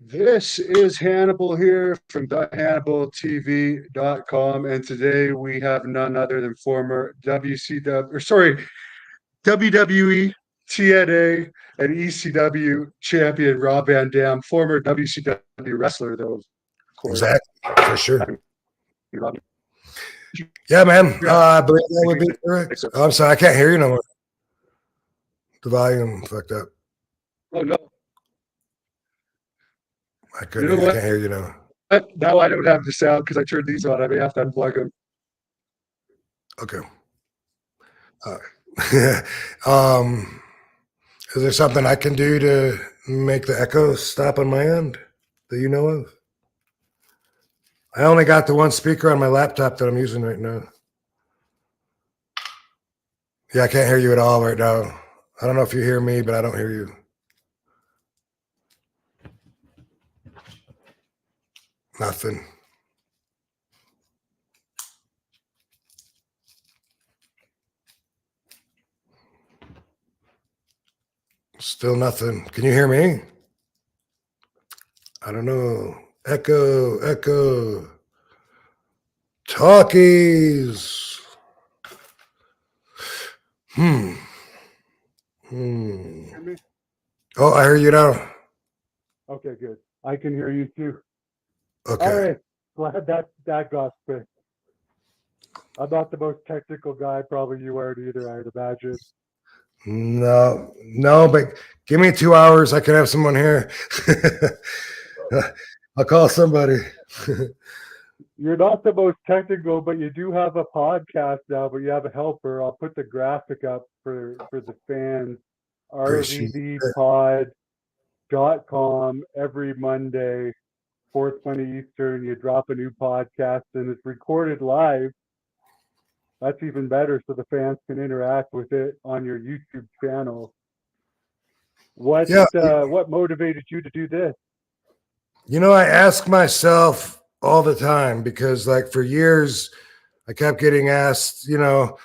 This is Hannibal here from HannibalTV.com, and today we have none other than former WWE, TNA, and ECW champion Rob Van Dam, former WCW wrestler, though, of course. Exactly, for sure. Yeah, man. I believe that would be correct. Oh, I'm sorry, I can't hear you no more. The volume fucked up. Oh, no. I couldn't. I can't hear you now. Now I don't have the sound because I turned these on. I may have to unplug them. Okay. Is there something I can do to make the echo stop on my end that you know of? I only got the one speaker on my laptop that I'm using right now. Yeah, I can't hear you at all right now. I don't know if you hear me, but I don't hear you. Nothing. Still nothing. Can you hear me? I don't know. Echo, echo. Talkies. Oh, I hear you now. Okay, good. I can hear you too. Okay. All right. Glad that got fixed. I'm not the most technical guy. Probably you aren't either, I'd imagine. No, but give me 2 hours. I can have someone here. I'll call somebody. You're not the most technical, but you do have a podcast now, but you have a helper. I'll put the graphic up for the fans. RVDpod.com every Monday, 4:20 Eastern. You drop a new podcast and it's recorded live. That's even better, so the fans can interact with it on your YouTube channel. What motivated you to do this? You know, I ask myself all the time because, like, for years, I kept getting asked, you know,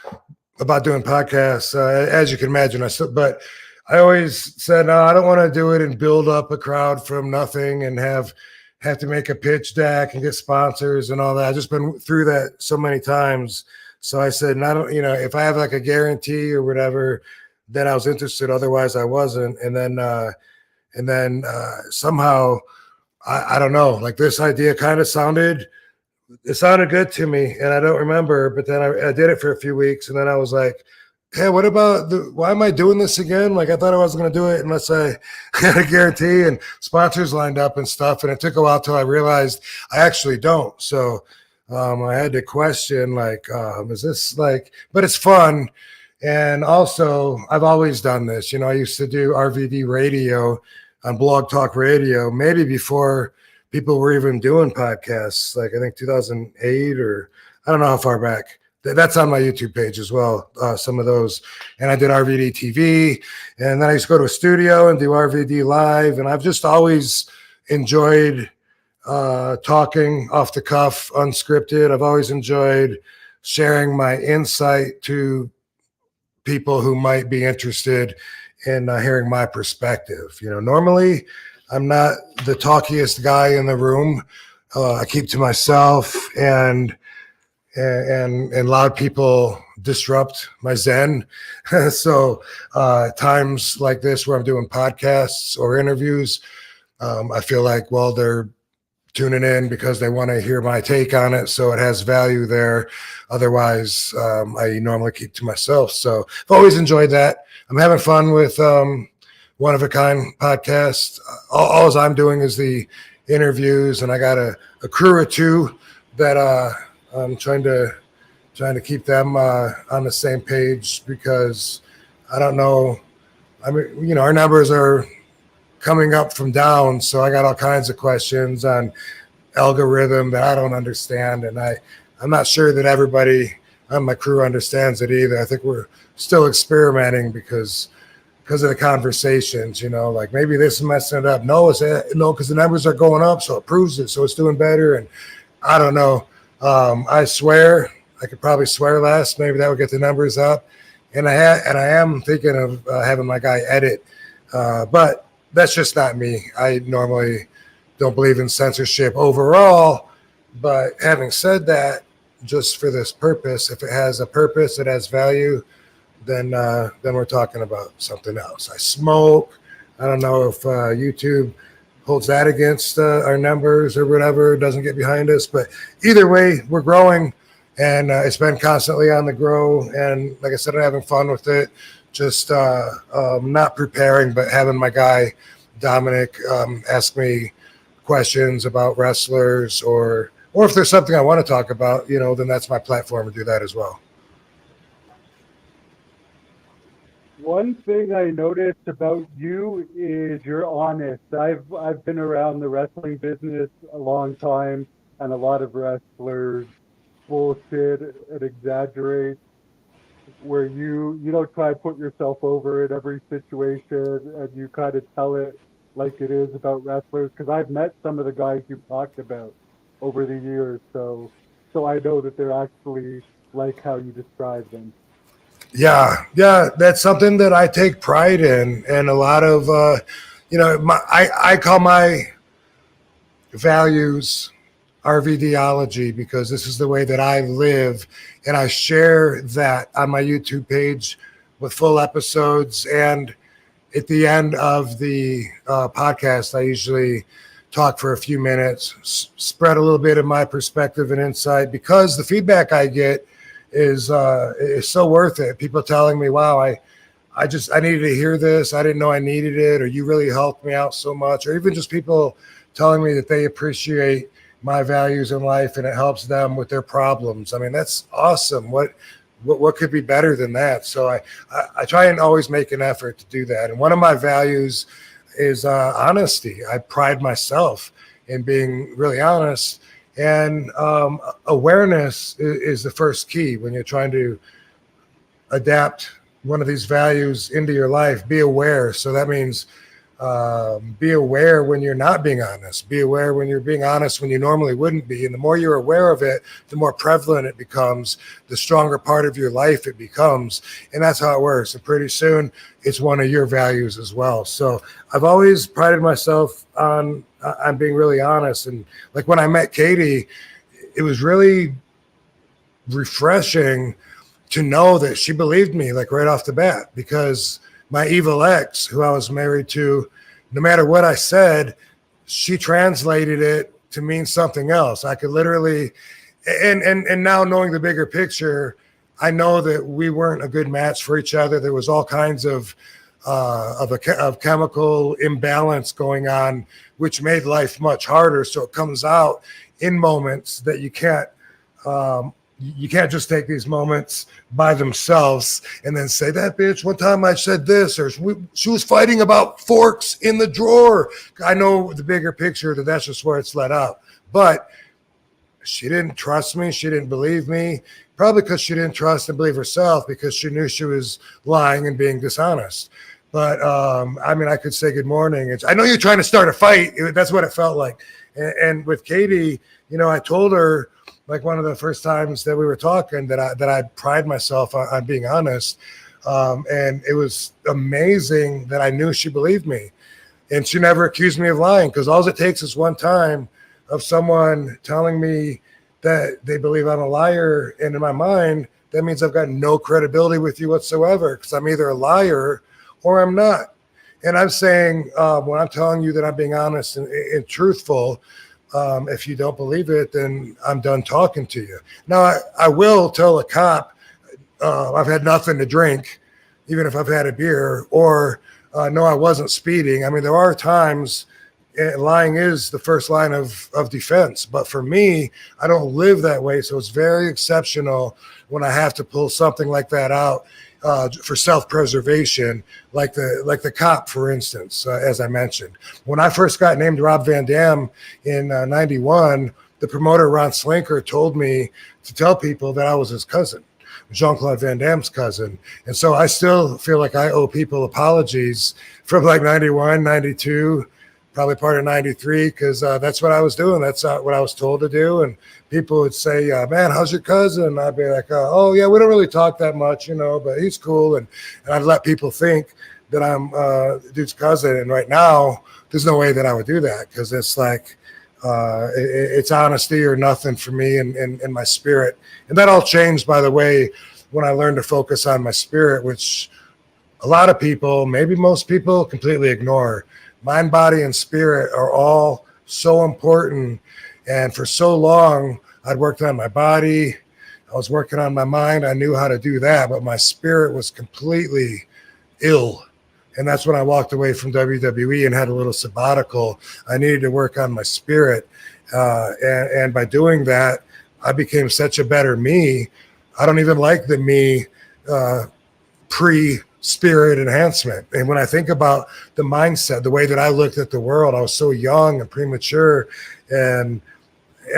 about doing podcasts. As you can imagine, but I always said, no, I don't want to do it and build up a crowd from nothing and have to make a pitch deck and get sponsors and all that. I've just been through that so many times. So I said, if I have like a guarantee or whatever, then I was interested. Otherwise, I wasn't. And then somehow, I don't know, like this idea kind of sounded good to me, and I don't remember. But then I did it for a few weeks, and then I was like, hey, what about why am I doing this again? Like I thought I wasn't going to do it unless I had a guarantee and sponsors lined up and stuff. And it took a while till I realized I actually don't. So I had to question, like, is this like, but it's fun. And also, I've always done this. You know, I used to do RVD radio on Blog Talk Radio, maybe before people were even doing podcasts, like I think 2008 or I don't know how far back. That's on my YouTube page as well, some of those. And I did RVD TV, and then I used to go to a studio and do RVD Live. And I've just always enjoyed talking off the cuff, unscripted. I've always enjoyed sharing my insight to people who might be interested in hearing my perspective. You know, normally I'm not the talkiest guy in the room. I keep to myself, and loud people disrupt my zen. So times like this where I'm doing podcasts or interviews, I feel like, well, they're tuning in because they want to hear my take on it, so it has value there. Otherwise, I normally keep to myself. So I've always enjoyed that. I'm having fun with One of a Kind podcast. All I'm doing is the interviews, and I got a crew of two that I'm trying to keep them on the same page, because I don't know. I mean, you know, our numbers are coming up from down, so I got all kinds of questions on algorithm that I don't understand, and I'm not sure that everybody on my crew understands it either. I think we're still experimenting because of the conversations, you know, like maybe this is messing it up. No, because the numbers are going up, so it proves it, so it's doing better. And I don't know. I swear I could probably swear less. Maybe that would get the numbers up. And I am thinking of having my guy edit, but that's just not me. I normally don't believe in censorship overall. But having said that, just for this purpose, if it has a purpose, it has value, then we're talking about something else. I smoke. I don't know if YouTube holds that against our numbers or whatever, doesn't get behind us. But either way, we're growing, and it's been constantly on the grow. And like I said, I'm having fun with it. Just not preparing, but having my guy Dominic ask me questions about wrestlers, or if there's something I want to talk about, then that's my platform to do that as well. One thing I noticed about you is you're honest. I've been around the wrestling business a long time, and a lot of wrestlers bullshit and exaggerate, where you don't try to put yourself over in every situation, and you kind of tell it like it is about wrestlers. Because I've met some of the guys you've talked about over the years, so I know that they're actually like how you describe them. Yeah, that's something that I take pride in, and a lot of I call my values RVDology, because this is the way that I live, and I share that on my YouTube page with full episodes. And at the end of the podcast, I usually talk for a few minutes, spread a little bit of my perspective and insight, because the feedback I get is so worth it. People telling me, wow, I needed to hear this. I didn't know I needed it, or you really helped me out so much. Or even just people telling me that they appreciate my values in life and it helps them with their problems. I mean, that's awesome. What could be better than that? So I try and always make an effort to do that. And one of my values is honesty. I pride myself in being really honest. And awareness is the first key when you're trying to adapt one of these values into your life. Be aware. So that means be aware when you're not being honest. Be aware when you're being honest when you normally wouldn't be. And the more you're aware of it, the more prevalent it becomes, the stronger part of your life it becomes. And that's how it works. And pretty soon it's one of your values as well. So I've always prided myself on being really honest. And like when I met Katie, it was really refreshing to know that she believed me, like right off the bat, because my evil ex, who I was married to, no matter what I said, she translated it to mean something else. I could literally, and now knowing the bigger picture, I know that we weren't a good match for each other. There was all kinds of chemical imbalance going on, which made life much harder. So it comes out in moments that you can't just take these moments by themselves and then say, that bitch, one time I said this, or she was fighting about forks in the drawer. I know the bigger picture, that's just where it's let out. But she didn't trust me. She didn't believe me, probably because she didn't trust and believe herself, because she knew she was lying and being dishonest. But I mean, I could say good morning. I know you're trying to start a fight. That's what it felt like. And with Katie, I told her, like one of the first times that we were talking, that I pride myself on being honest. And it was amazing that I knew she believed me. And she never accused me of lying, because all it takes is one time of someone telling me that they believe I'm a liar. And in my mind, that means I've got no credibility with you whatsoever, because I'm either a liar or I'm not. And I'm saying, when I'm telling you that I'm being honest and truthful, if you don't believe it, then I'm done talking to you. Now, I will tell a cop I've had nothing to drink, even if I've had a beer, or no, I wasn't speeding. I mean, there are times lying is the first line of defense. But for me, I don't live that way. So it's very exceptional when I have to pull something like that out for self-preservation, like the cop, for instance, as I mentioned. When I first got named Rob Van Dam in 91, the promoter, Ron Slinker, told me to tell people that I was his cousin, Jean-Claude Van Damme's cousin. And so I still feel like I owe people apologies from like 91, 92, probably part of 93, because that's what I was doing. That's what I was told to do. And people would say, man, how's your cousin? And I'd be like, oh, yeah, we don't really talk that much, but he's cool. And I'd let people think that I'm dude's cousin. And right now, there's no way that I would do that because it's like it's honesty or nothing for me and my spirit. And that all changed, by the way, when I learned to focus on my spirit, which a lot of people, maybe most people, completely ignore. Mind, body, and spirit are all so important. And for so long, I'd worked on my body. I was working on my mind. I knew how to do that, but my spirit was completely ill. And that's when I walked away from WWE and had a little sabbatical. I needed to work on my spirit. And by doing that, I became such a better me. I don't even like the me pre-spirit enhancement. And when I think about the mindset, the way that I looked at the world, I was so young and premature. And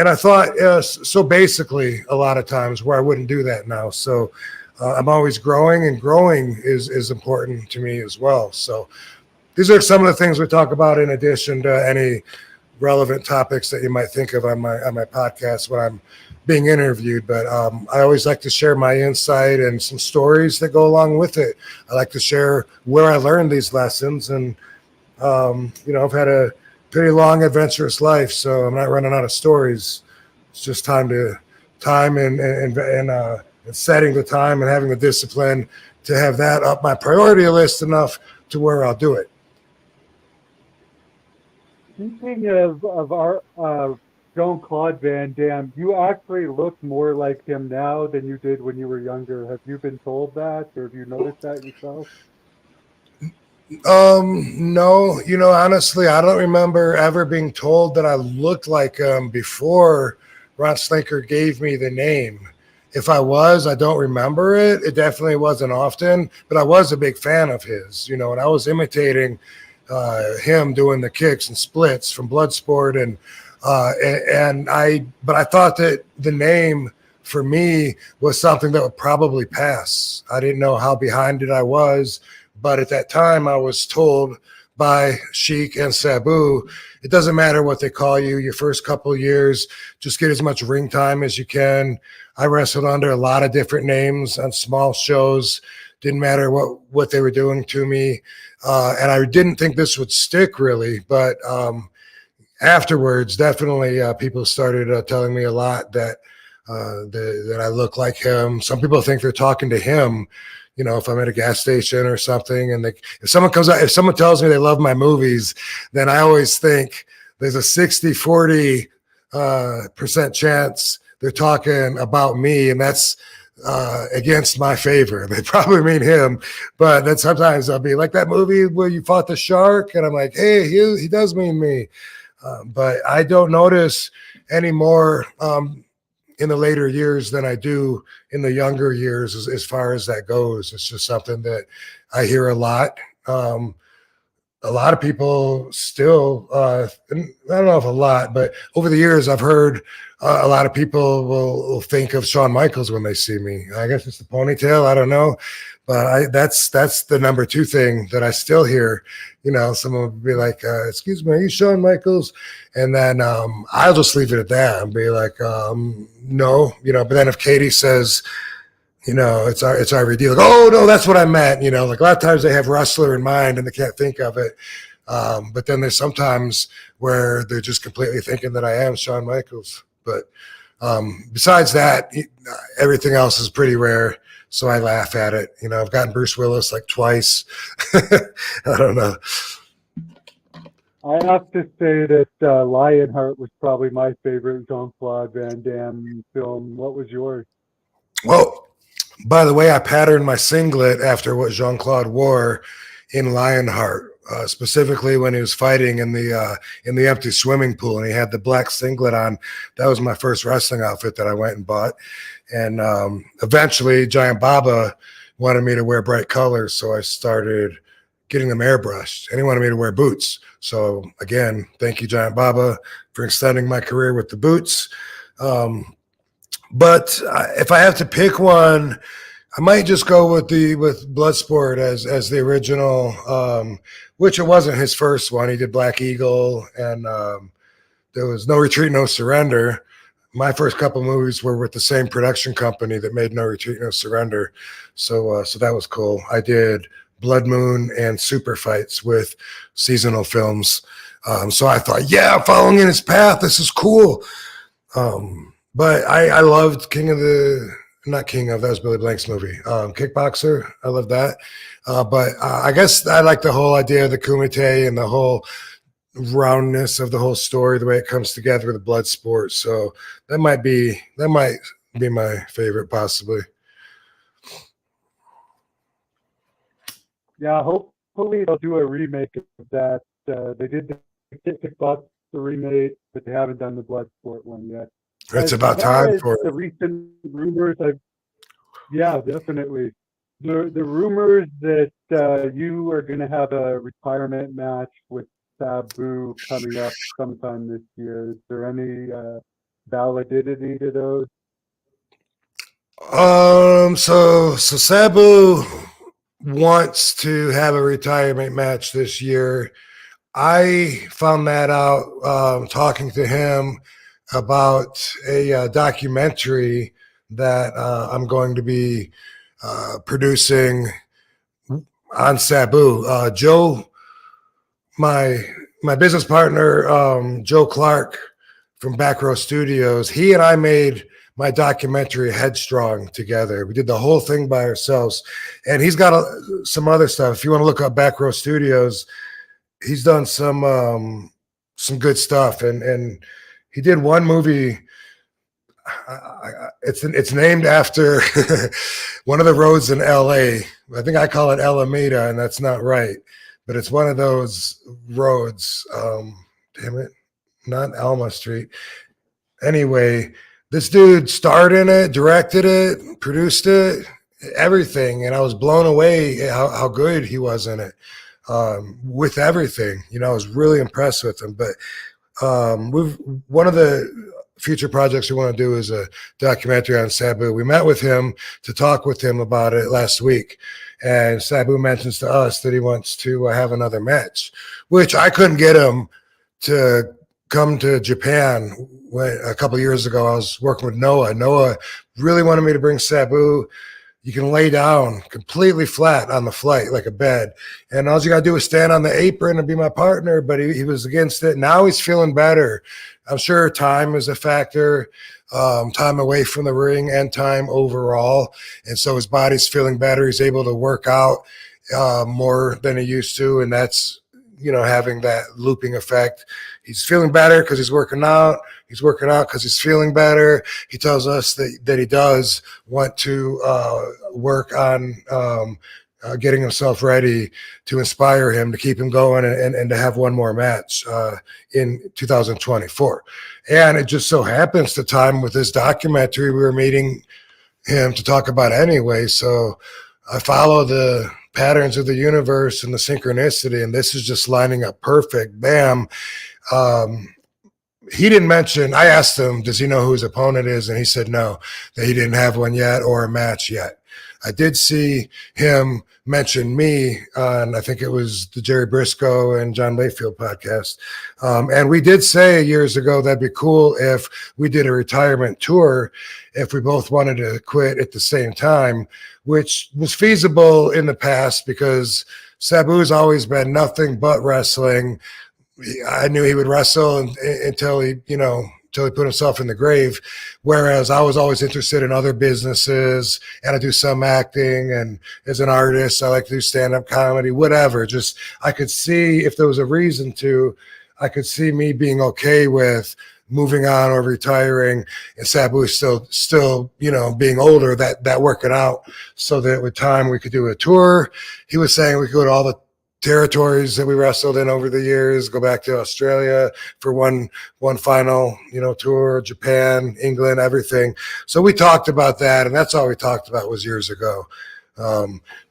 I thought so basically a lot of times where I wouldn't do that now. So I'm always growing, and growing is important to me as well. So these are some of the things we talk about in addition to any relevant topics that you might think of on my podcast when I'm being interviewed. But I always like to share my insight and some stories that go along with it. I like to share where I learned these lessons. And, I've had a pretty long, adventurous life, so I'm not running out of stories. It's just time and setting the time and having the discipline to have that up my priority list enough to where I'll do it. Speaking of our Jean-Claude Van Damme, you actually look more like him now than you did when you were younger. Have you been told that, or have you noticed that yourself? No, honestly, I don't remember ever being told that I looked like him before Ron Slinker gave me the name. If I was, I don't remember it. It definitely wasn't often, but I was a big fan of his, and I was imitating him doing the kicks and splits from Bloodsport, but I thought that the name for me was something that would probably pass. I didn't know how behind it I was, but at that time I was told by Sheik and Sabu, it doesn't matter what they call you, your first couple of years, just get as much ring time as you can. I wrestled under a lot of different names on small shows. Didn't matter what they were doing to me. And I didn't think this would stick really, but afterwards, definitely people started telling me a lot that I look like him. Some people think they're talking to him, if I'm at a gas station or something, and if someone tells me they love my movies, then I always think there's a 60-40% chance they're talking about me, and that's against my favor. They probably mean him, but then sometimes I'll be like that movie where you fought the shark, and I'm like, hey, he does mean me. But I don't notice anymore in the later years than I do in the younger years as far as that goes. It's just something that I hear a lot. A lot of people still, I don't know if a lot, but over the years I've heard a lot of people will think of Shawn Michaels when they see me. I guess it's the ponytail. I don't know. But that's the number two thing that I still hear. Someone would be like, excuse me, are you Shawn Michaels? And then I'll just leave it at that and be like, no, but then if Katie says, it's RVD, like, oh no, that's what I meant. Like a lot of times they have wrestler in mind and they can't think of it. But then there's sometimes where they're just completely thinking that I am Shawn Michaels. But besides that, everything else is pretty rare. So I laugh at it. I've gotten Bruce Willis like twice. I don't know. I have to say that Lionheart was probably my favorite Jean-Claude Van Damme film. What was yours? Well, by the way, I patterned my singlet after what Jean-Claude wore in Lionheart, specifically when he was fighting in the empty swimming pool, and he had the black singlet on. That was my first wrestling outfit that I went and bought. And eventually, Giant Baba wanted me to wear bright colors, so I started getting them airbrushed. And he wanted me to wear boots. So again, thank you, Giant Baba, for extending my career with the boots. But if I have to pick one, I might just go with Bloodsport as the original, which it wasn't his first one. He did Black Eagle, and there was No Retreat, No Surrender. My first couple movies were with the same production company that made No Retreat, No Surrender. So that was cool. I did Blood Moon and super fights with seasonal films. So I thought, yeah, I'm following in his path. This is cool. But I loved that was Billy Blank's movie. Kickboxer. I love that. But I guess I like the whole idea of the Kumite and the whole roundness of the whole story, the way it comes together with the blood sport. So that might be my favorite, possibly. Yeah, hopefully they'll do a remake of that. They did the Kickboxer remake, but they haven't done the Bloodsport one yet. It's about time for the recent rumors. Yeah, definitely. The rumors that you are going to have a retirement match with Sabu coming up sometime this year. Is there any validity to those? So Sabu wants to have a retirement match this year. I found that out talking to him about a documentary that I'm going to be producing on Sabu. Joe, my business partner, Joe Clark from Back Row Studios, he and I made my documentary Headstrong together. We did the whole thing by ourselves, and he's got some other stuff. If you want to look up Back Row Studios, he's done some good stuff, and he did one movie. It's named after one of the roads in LA. I think I call it Alameda, and that's not right, but it's one of those roads. Damn it, not Alma Street. Anyway, this dude starred in it, directed it, produced it, everything, and I was blown away how good he was in it. With everything, I was really impressed with him. But one of the future projects we want to do is a documentary on Sabu. We met with him to talk with him about it last week, and Sabu mentions to us that he wants to have another match, which I couldn't get him to come to Japan. A couple of years ago, I was working with Noah. Noah really wanted me to bring Sabu. You can lay down completely flat on the flight like a bed, and all you got to do is stand on the apron and be my partner, but he was against it. Now he's feeling better. I'm sure time is a factor, time away from the ring and time overall, and so his body's feeling better. He's able to work out more than he used to, and that's having that looping effect. He's feeling better because he's working out. He's working out because he's feeling better. He tells us that he does want to work on getting himself ready to inspire him, to keep him going, and to have one more match in 2024. And it just so happens to time with this documentary we were meeting him to talk about anyway. So I follow the patterns of the universe and the synchronicity, and this is just lining up perfect. Bam. He didn't mention, I asked him, does he know who his opponent is? And he said no, that he didn't have one yet or a match yet. I did see him mention me on, I think it was the Jerry Briscoe and John Layfield podcast. And we did say years ago that'd be cool if we did a retirement tour, if we both wanted to quit at the same time, which was feasible in the past because Sabu's always been nothing but wrestling. I knew he would wrestle until he put himself in the grave. Whereas I was always interested in other businesses, and I do some acting, and as an artist, I like to do stand-up comedy, whatever. Just, I could see if there was a reason to, I could see me being okay with moving on or retiring, and Sabu still, being older, that working out, so that with time we could do a tour. He was saying we could go to all the territories that we wrestled in over the years, go back to Australia for one final, tour, Japan, England, everything. So we talked about that, and that's all we talked about was years ago.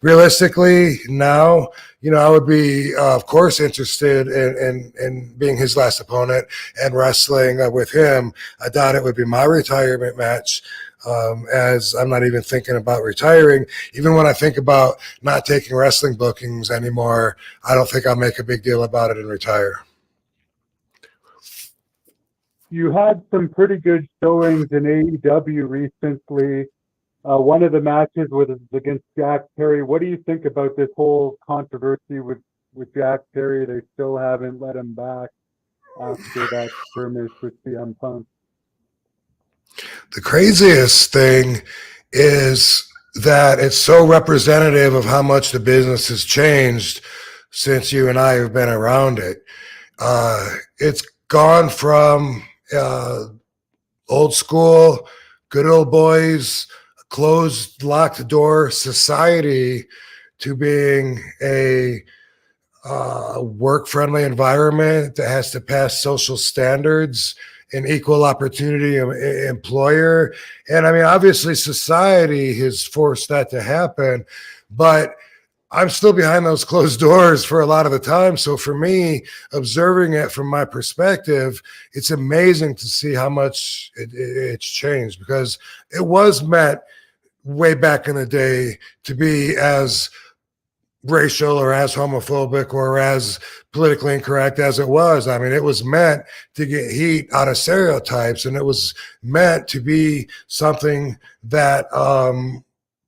Realistically, now, I would be, of course, interested in being his last opponent and wrestling with him. I doubt it would be my retirement match, as I'm not even thinking about retiring. Even when I think about not taking wrestling bookings anymore, I don't think I'll make a big deal about it and retire. You had some pretty good showings in AEW recently. One of the matches was against Jack Perry. What do you think about this whole controversy with Jack Perry? They still haven't let him back after that skirmish with CM Punk. The craziest thing is that it's so representative of how much the business has changed since you and I have been around it. It's gone from old school, good old boys, closed, locked door society to being a work-friendly environment that has to pass social standards, an equal opportunity employer. And I mean, obviously society has forced that to happen, but I'm still behind those closed doors for a lot of the time. So for me, observing it from my perspective, it's amazing to see how much it's changed, because it was meant way back in the day to be as racial or as homophobic or as politically incorrect as it was. I mean, it was meant to get heat out of stereotypes, and it was meant to be something that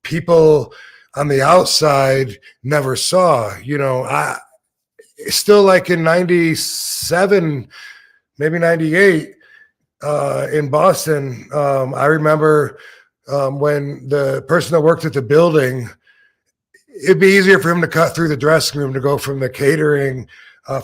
people on the outside never saw. You know, I still, like in 97, maybe 98, in Boston, I remember when the person that worked at the building, it'd be easier for him to cut through the dressing room to go from the catering,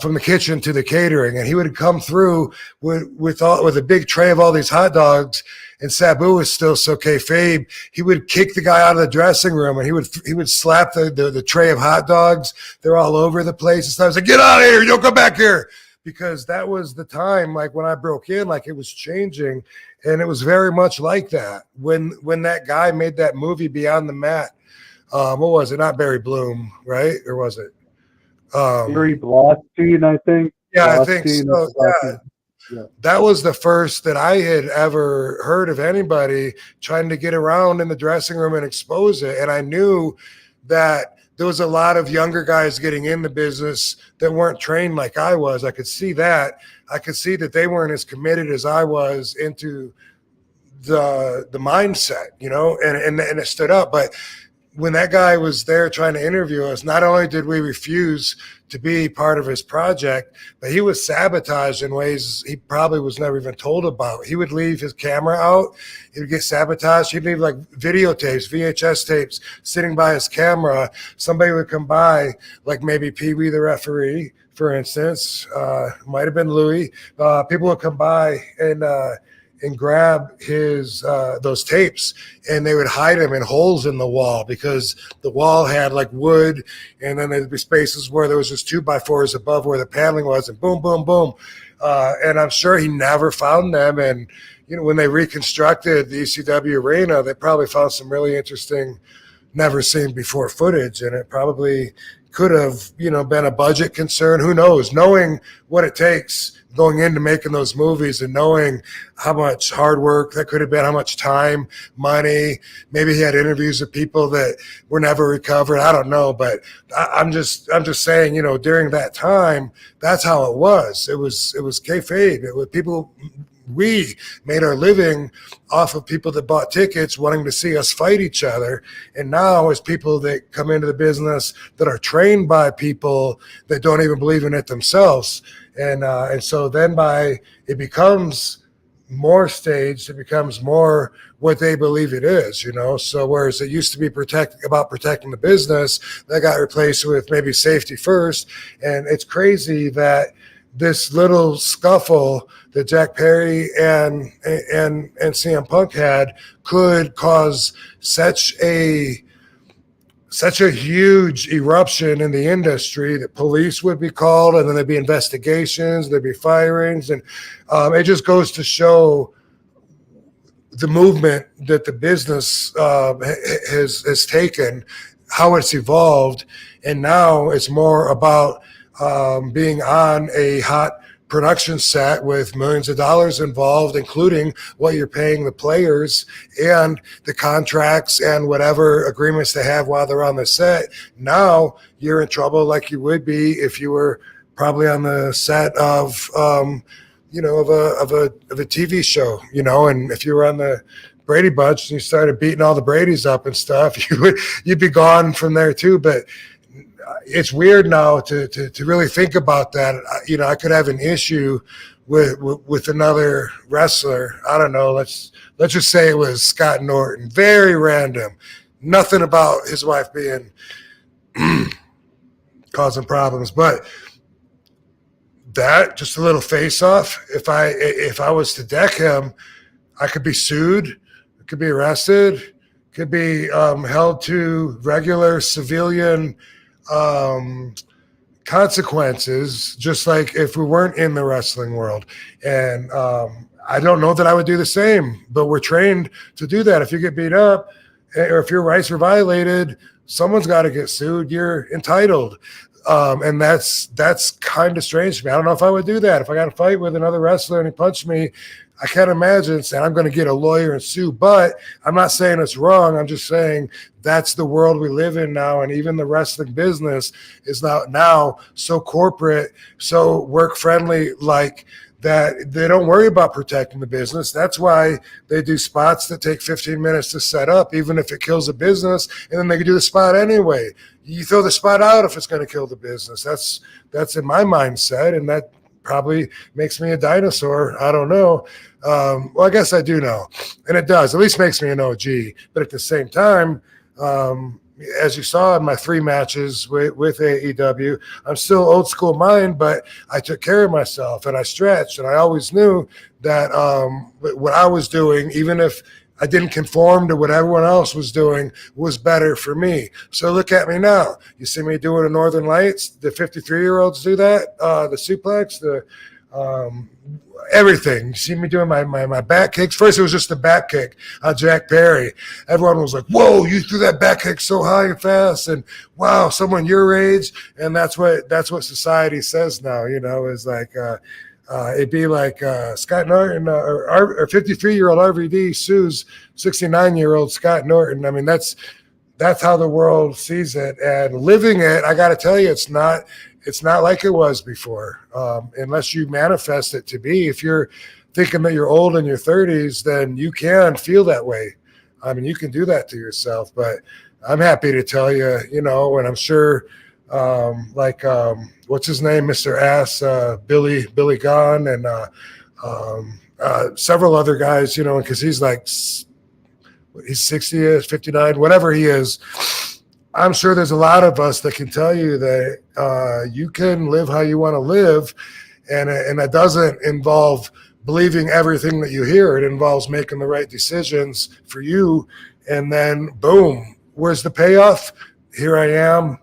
from the kitchen to the catering, and he would come through with a big tray of all these hot dogs. And Sabu was still so kayfabe. He would kick the guy out of the dressing room, and he would slap the tray of hot dogs. They're all over the place. And stuff. I was like, "Get out of here! Don't come back here!" Because that was the time, like when I broke in, like it was changing, and it was very much like that when that guy made that movie Beyond the Mat. What was it? Not Barry Bloom, right? Or was it? Barry Blaustein, I think. Yeah, Blaustein, I think so. Yeah. That was the first that I had ever heard of anybody trying to get around in the dressing room and expose it. And I knew that there was a lot of younger guys getting in the business that weren't trained like I was. I could see that. I could see that they weren't as committed as I was into the mindset, you know, and it stood up. But when that guy was there trying to interview us, not only did we refuse to be part of his project, but he was sabotaged in ways he probably was never even told about. He would leave his camera out. He would get sabotaged. He'd leave like videotapes, VHS tapes sitting by his camera. Somebody would come by, like maybe Pee Wee the referee, for instance, might have been Louis. People would come by and grab his those tapes, and they would hide them in holes in the wall, because the wall had like wood, and then there'd be spaces where there was just 2x4s above where the paneling was, and boom, boom, boom. And I'm sure he never found them. And you know, when they reconstructed the ECW arena, they probably found some really interesting, never seen before footage, and it probably could have, you know, been a budget concern. Who knows? Knowing what it takes going into making those movies, and knowing how much hard work that could have been, how much time, money. Maybe he had interviews with people that were never recovered. I don't know, but I'm just saying, you know, during that time, that's how it was. It was kayfabe. It was people. We made our living off of people that bought tickets wanting to see us fight each other. And now as people that come into the business that are trained by people that don't even believe in it themselves. And so then it becomes more staged, it becomes more what they believe it is, you know? So whereas it used to be about protecting the business, that got replaced with maybe safety first. And it's crazy that this little scuffle that Jack Perry and CM Punk had could cause such a huge eruption in the industry that police would be called, and then there'd be investigations, there'd be firings, and it just goes to show the movement that the business has taken, how it's evolved, and now it's more about being on a hot production set with millions of dollars involved, including what you're paying the players and the contracts and whatever agreements they have while they're on the set. Now you're in trouble like you would be if you were probably on the set of, you know, of a TV show, you know, and if you were on the Brady Bunch and you started beating all the Bradys up and stuff, you'd be gone from there too. But it's weird now to really think about that. I could have an issue with another wrestler. I don't know. Let's just say it was Scott Norton. Very random. Nothing about his wife being causing problems, but that just a little face off. If I was to deck him, I could be sued, could be arrested, could be held to regular civilian consequences, just like if we weren't in the wrestling world. And I don't know that I would do the same, but we're trained to do that. If you get beat up or if your rights are violated, someone's got to get sued. You're entitled. And that's kind of strange to me. I don't know if I would do that. If I got to fight with another wrestler and he punched me, I can't imagine saying I'm going to get a lawyer and sue. But I'm not saying it's wrong. I'm just saying that's the world we live in now. And even the wrestling business is now so corporate, so work friendly, like that they don't worry about protecting the business. That's why they do spots that take 15 minutes to set up, even if it kills a business, and then they can do the spot anyway. You throw the spot out if it's going to kill the business. That's in my mindset, and that probably makes me a dinosaur. I don't know. Well, I guess I do know, and it does. At least makes me an OG. But at the same time, as you saw in my 3 matches with AEW, I'm still old school mind, but I took care of myself and I stretched, and I always knew that what I was doing, even if I didn't conform to what everyone else was doing, was better for me. So look at me now. You see me doing the Northern Lights. The 53-year-olds do that. The suplex, the everything. You see me doing my back kicks. First, it was just a back kick on Jack Perry. Everyone was like, "Whoa, you threw that back kick so high and fast!" And wow, someone your age. And that's what society says now. Is like. It'd be like Scott Norton or 53-year-old RVD sues 69-year-old Scott Norton. I mean, that's how the world sees it, and living it. I got to tell you, it's not like it was before, unless you manifest it to be. If you're thinking that you're old in your 30s, then you can feel that way. I mean, you can do that to yourself. But I'm happy to tell you, and I'm sure. What's his name, Mr. Ass, Billy Gunn, and several other guys, because he's 60, 59, whatever he is. I'm sure there's a lot of us that can tell you that you can live how you want to live, and that doesn't involve believing everything that you hear. It involves making the right decisions for you, and then boom, where's the payoff? Here I am.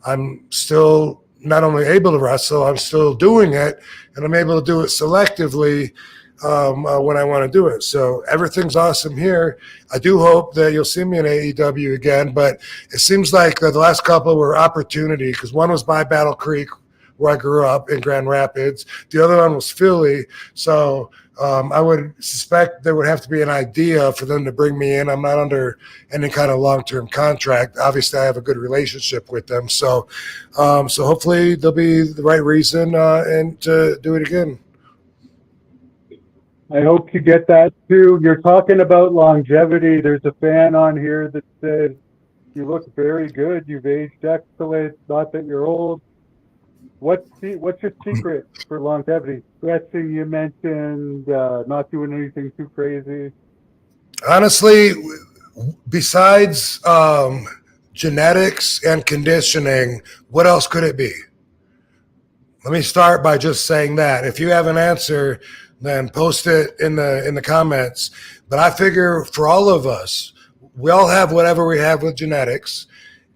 I'm still not only able to wrestle, I'm still doing it, and I'm able to do it selectively when I want to do it. So everything's awesome here. I do hope that you'll see me in AEW again, but it seems like the last couple were opportunity, because one was by Battle Creek, where I grew up in Grand Rapids. The other one was Philly. So I would suspect there would have to be an idea for them to bring me in. I'm not under any kind of long-term contract. Obviously, I have a good relationship with them. So hopefully there'll be the right reason and to do it again. I hope you get that too. You're talking about longevity. There's a fan on here that said, "You look very good. You've aged excellent. Not that you're old." What's your secret for longevity? Stretching, you mentioned, not doing anything too crazy. Honestly, besides genetics and conditioning, what else could it be? Let me start by just saying that. If you have an answer, then post it in the comments. But I figure for all of us, we all have whatever we have with genetics.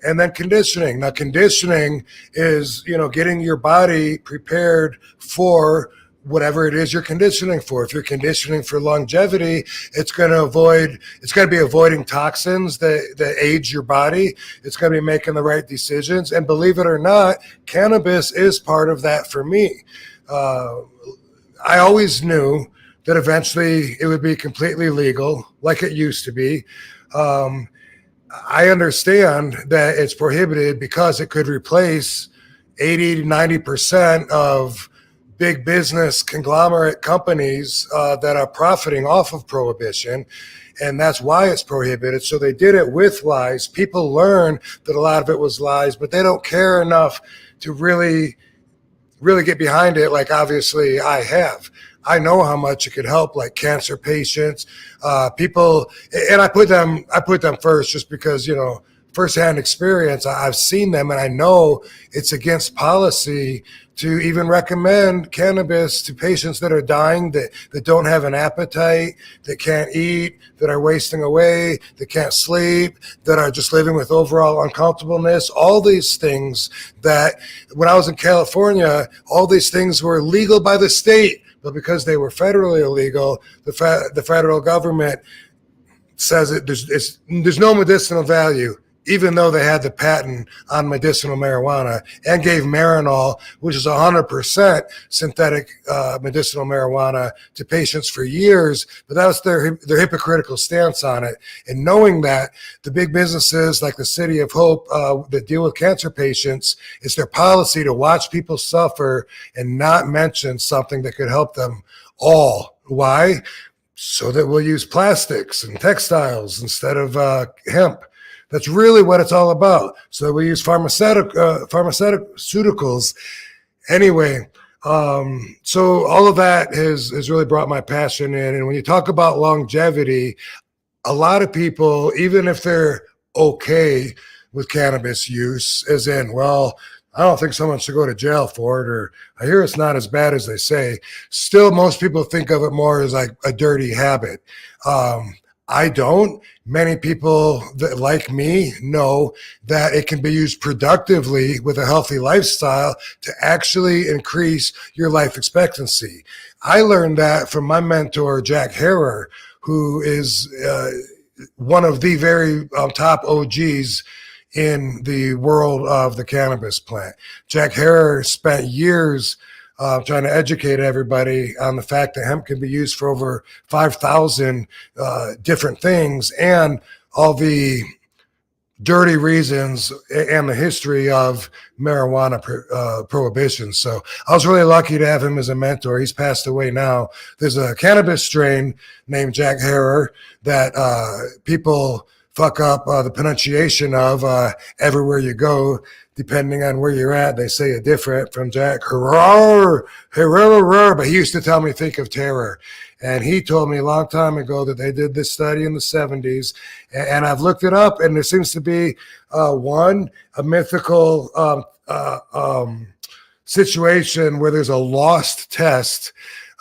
And then conditioning. Now, conditioning is, getting your body prepared for whatever it is you're conditioning for. If you're conditioning for longevity, it's going to be avoiding toxins that age your body. It's going to be making the right decisions. And believe it or not, cannabis is part of that for me. I always knew that eventually it would be completely legal, like it used to be. I understand that it's prohibited because it could replace 80 to 90% of big business conglomerate companies that are profiting off of prohibition. And that's why it's prohibited. So they did it with lies. People learn that a lot of it was lies, but they don't care enough to really get behind it. Like obviously I have. I know how much it could help, like cancer patients, people, and I put them first just because, firsthand experience. I've seen them, and I know it's against policy to even recommend cannabis to patients that are dying, that don't have an appetite, that can't eat, that are wasting away, that can't sleep, that are just living with overall uncomfortableness. All these things that when I was in California, all these things were legal by the state, but because they were federally illegal, the federal government says there's no medicinal value, even though they had the patent on medicinal marijuana and gave Marinol, which is 100% synthetic medicinal marijuana, to patients for years. But that was their hypocritical stance on it. And knowing that, the big businesses like the City of Hope that deal with cancer patients, it's their policy to watch people suffer and not mention something that could help them all. Why? So that we'll use plastics and textiles instead of hemp. That's really what it's all about. So we use pharmaceuticals. Anyway, so all of that has really brought my passion in. And when you talk about longevity, a lot of people, even if they're okay with cannabis use, as in, well, I don't think someone should go to jail for it, or I hear it's not as bad as they say, still most people think of it more as like a dirty habit. I don't. Many people that, like me, know that it can be used productively with a healthy lifestyle to actually increase your life expectancy. I learned that from my mentor, Jack Harrer, who is one of the very top OGs in the world of the cannabis plant. Jack Harrer spent years trying to educate everybody on the fact that hemp can be used for over 5,000 different things, and all the dirty reasons and the history of marijuana prohibition. So I was really lucky to have him as a mentor. He's passed away now. There's a cannabis strain named Jack Harrer that people fuck up the pronunciation of everywhere you go. Depending on where you're at, they say it different, from Jack Harrer, but he used to tell me, think of terror. And he told me a long time ago that they did this study in the 70s, and I've looked it up, and there seems to be a mythical situation where there's a lost test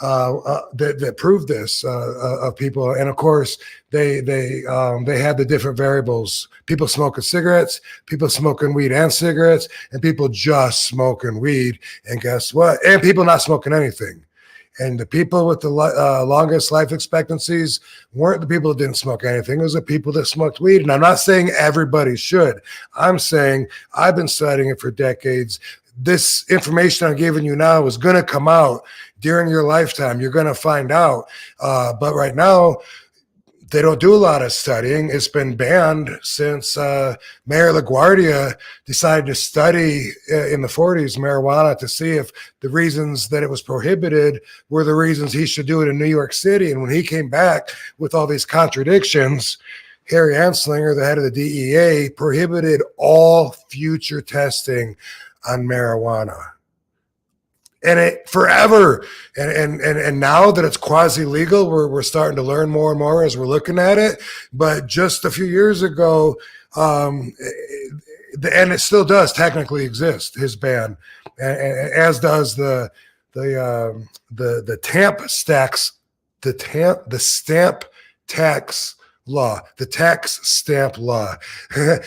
that proved this of people. And of course, they had the different variables: people smoking cigarettes, people smoking weed and cigarettes, and people just smoking weed. And guess what? And people not smoking anything. And the people with the longest life expectancies weren't the people that didn't smoke anything. It was the people that smoked weed. And I'm not saying everybody should. I'm saying I've been studying it for decades. This information I'm giving you now is going to come out during your lifetime. You're going to find out. But right now, they don't do a lot of studying. It's been banned since Mayor LaGuardia decided to study in the 40s marijuana to see if the reasons that it was prohibited were the reasons he should do it in New York City. And when he came back with all these contradictions, Harry Anslinger, the head of the DEA, prohibited all future testing on marijuana. And it forever. And now that it's quasi legal, we're starting to learn more and more as we're looking at it. But just a few years ago, and it still does technically exist, his ban, as does the stamp tax law, the tax stamp law,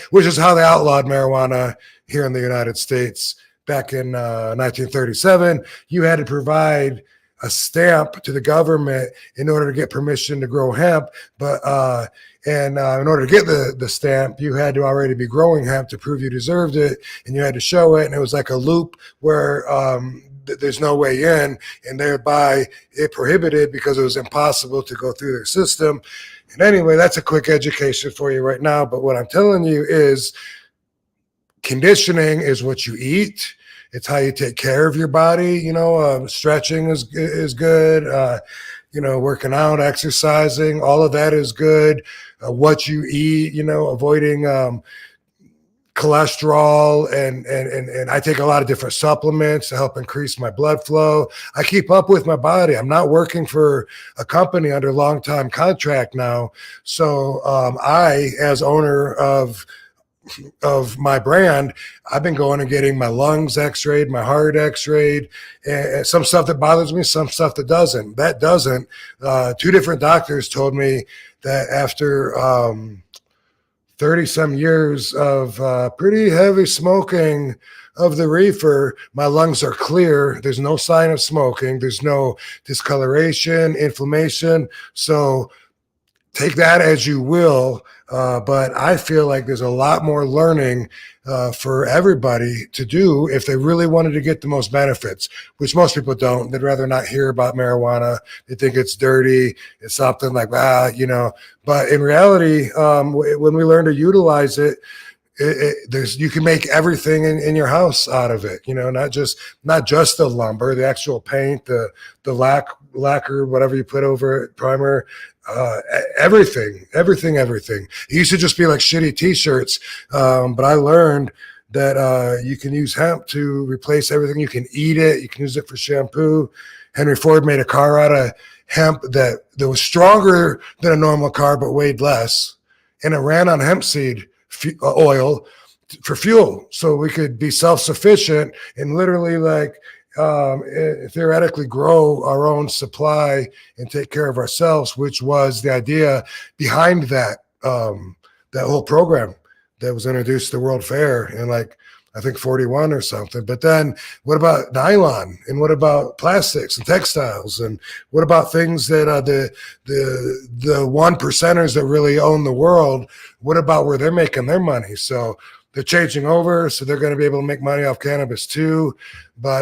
which is how they outlawed marijuana here in the United States. Back in 1937, you had to provide a stamp to the government in order to get permission to grow hemp. But in order to get the stamp, you had to already be growing hemp to prove you deserved it, and you had to show it. And it was like a loop where there's no way in, and thereby it prohibited because it was impossible to go through their system. And anyway, that's a quick education for you right now. But what I'm telling you is, conditioning is what you eat, It's how you take care of your body. Stretching is good. Working out, exercising, all of that is good. What you eat, avoiding cholesterol, and I take a lot of different supplements to help increase my blood flow. I keep up with my body. I'm not working for a company under long-time contract now. So I, as owner of my brand, I've been going and getting my lungs x-rayed, my heart x-rayed, and some stuff that bothers me, some stuff that doesn't. Two different doctors told me that after 30 some years of pretty heavy smoking of the reefer, my lungs are clear. There's no sign of smoking. There's no discoloration, inflammation. So take that as you will. But I feel like there's a lot more learning for everybody to do if they really wanted to get the most benefits, which most people don't. They'd rather not hear about marijuana. They think it's dirty. It's something like, but in reality, when we learn to utilize it, you can make everything in your house out of it, not just the lumber, the actual paint, the lacquer, whatever you put over it, primer, everything. It used to just be like shitty t-shirts. But I learned that you can use hemp to replace everything. You can eat it. You can use it for shampoo. Henry Ford made a car out of hemp that was stronger than a normal car, but weighed less. And it ran on hemp seed oil for fuel. So we could be self-sufficient and literally theoretically grow our own supply and take care of ourselves, which was the idea behind that whole program that was introduced to the World Fair in I think 41 or something. But then what about nylon, and what about plastics and textiles, and what about things that the one percenters that really own the world, what about where they're making their money? So they're changing over, so they're going to be able to make money off cannabis too, but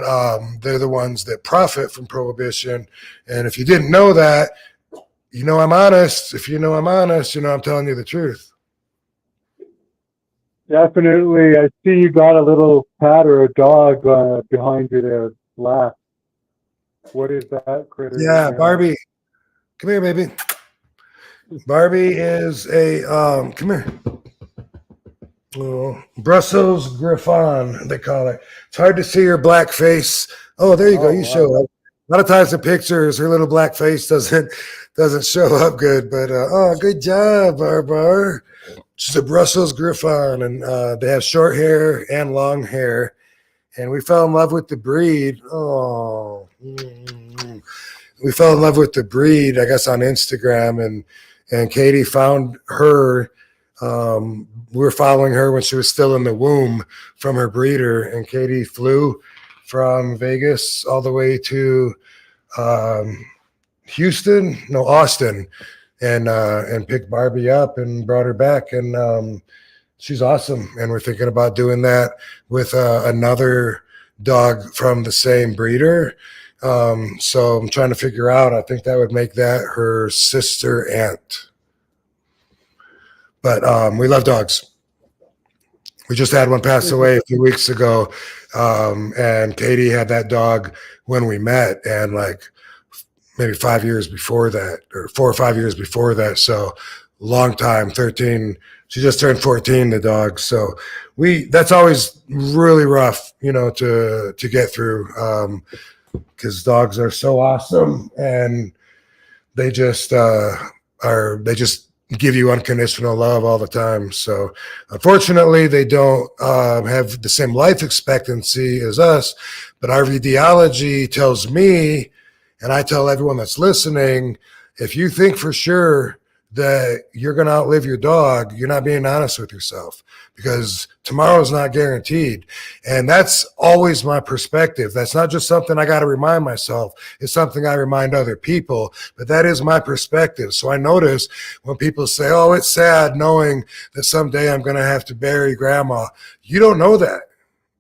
they're the ones that profit from prohibition. And if you didn't know that, I'm honest. If I'm honest, I'm telling you the truth. Definitely. I see you got a little cat or a dog behind you there, black. What is that critter? Yeah, Barbie. Come here, baby. Barbie is a come here. Oh, Brussels Griffon, they call it. It's hard to see her black face. Oh, there you go. You show up. A lot of times the pictures, her little black face doesn't show up good. But good job, Barbar. She's a Brussels Griffon, and they have short hair and long hair. And we fell in love with the breed. We fell in love with the breed, I guess, on Instagram, and Katie found her. We were following her when she was still in the womb from her breeder, and Katie flew from Vegas all the way to Austin, and picked Barbie up and brought her back, and she's awesome. And we're thinking about doing that with another dog from the same breeder. So I'm trying to figure out, I think that would make that her sister aunt. But we love dogs. We just had one pass away a few weeks ago, and Katie had that dog when we met, and maybe 5 years before that, or 4 or 5 years before that. So long time, 13. She just turned 14, the dog. So that's always really rough, to get through, because dogs are so awesome, and they just give you unconditional love all the time. So unfortunately, they don't have the same life expectancy as us, but RVDology tells me, and I tell everyone that's listening, if you think for sure that you're going to outlive your dog, you're not being honest with yourself, because tomorrow is not guaranteed. And that's always my perspective. That's not just something I got to remind myself. It's something I remind other people, but that is my perspective. So I notice when people say, oh, it's sad knowing that someday I'm going to have to bury grandma. You don't know that.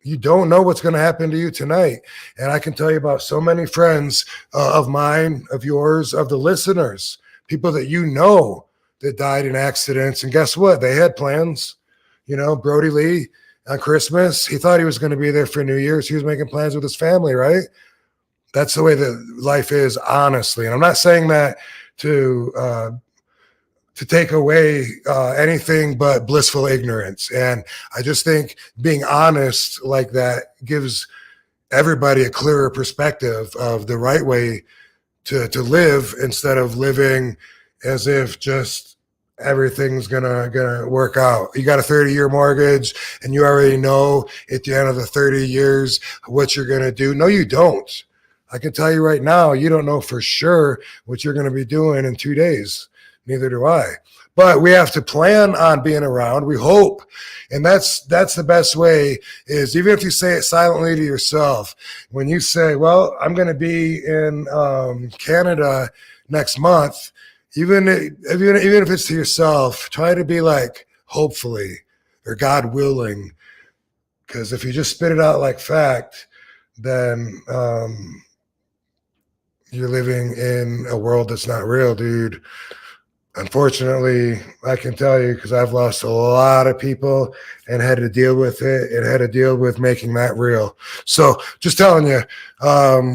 You don't know what's going to happen to you tonight. And I can tell you about so many friends of mine, of yours, of the listeners, people that that died in accidents. And guess what? They had plans. Brody Lee, on Christmas. He thought he was going to be there for New Year's. He was making plans with his family, right? That's the way that life is, honestly. And I'm not saying that to take away anything but blissful ignorance. And I just think being honest like that gives everybody a clearer perspective of the right way to live, instead of living as if just everything's gonna work out. You got a 30-year mortgage and you already know at the end of the 30 years what you're gonna do. No, you don't. I can tell you right now, you don't know for sure what you're gonna be doing in 2 days. Neither do I. But we have to plan on being around. We hope. And that's the best way, is even if you say it silently to yourself, when you say, well, I'm going to be in Canada next month, even if it's to yourself, try to be like, hopefully, or God willing. Because if you just spit it out like fact, then you're living in a world that's not real, dude. Unfortunately, I can tell you, because I've lost a lot of people and had to deal with it and had to deal with making that real. So just telling you,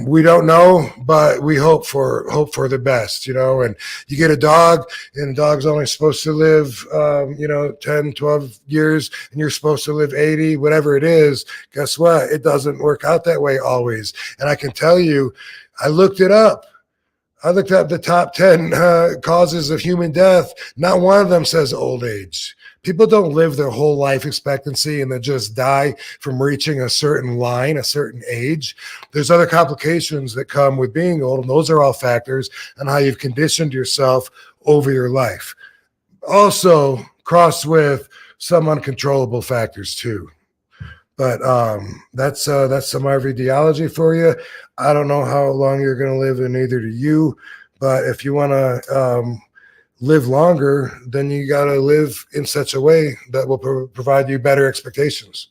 we don't know, but we hope for the best, and you get a dog, and the dog's only supposed to live, 10, 12 years, and you're supposed to live 80, whatever it is. Guess what? It doesn't work out that way always. And I can tell you, I looked it up. I looked up the top 10 causes of human death. Not one of them says old age. People don't live their whole life expectancy and then just die from reaching a certain line, a certain age. There's other complications that come with being old, and those are all factors on how you've conditioned yourself over your life. Also, crossed with some uncontrollable factors too. But that's some RVDology for you. I don't know how long you're going to live, and neither do you. But if you want to live longer, then you got to live in such a way that will provide you better expectations.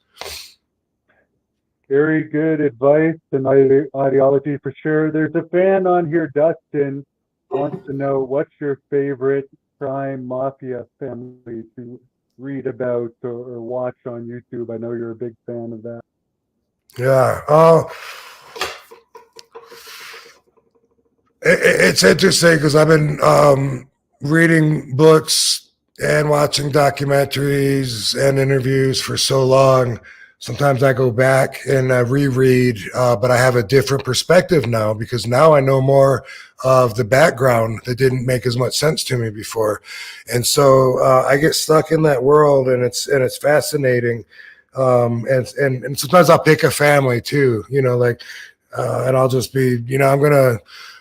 Very good advice and ideology for sure. There's a fan on here, Dustin, wants to know, what's your favorite crime mafia family to read about or watch on YouTube? I know you're a big fan of that. Yeah. It's interesting because I've been reading books and watching documentaries and interviews for so long. Sometimes I go back and reread, but I have a different perspective now, because now I know more of the background that didn't make as much sense to me before. And so I get stuck in that world, and it's fascinating. And sometimes I'll pick a family too, and I'll just be, I'm gonna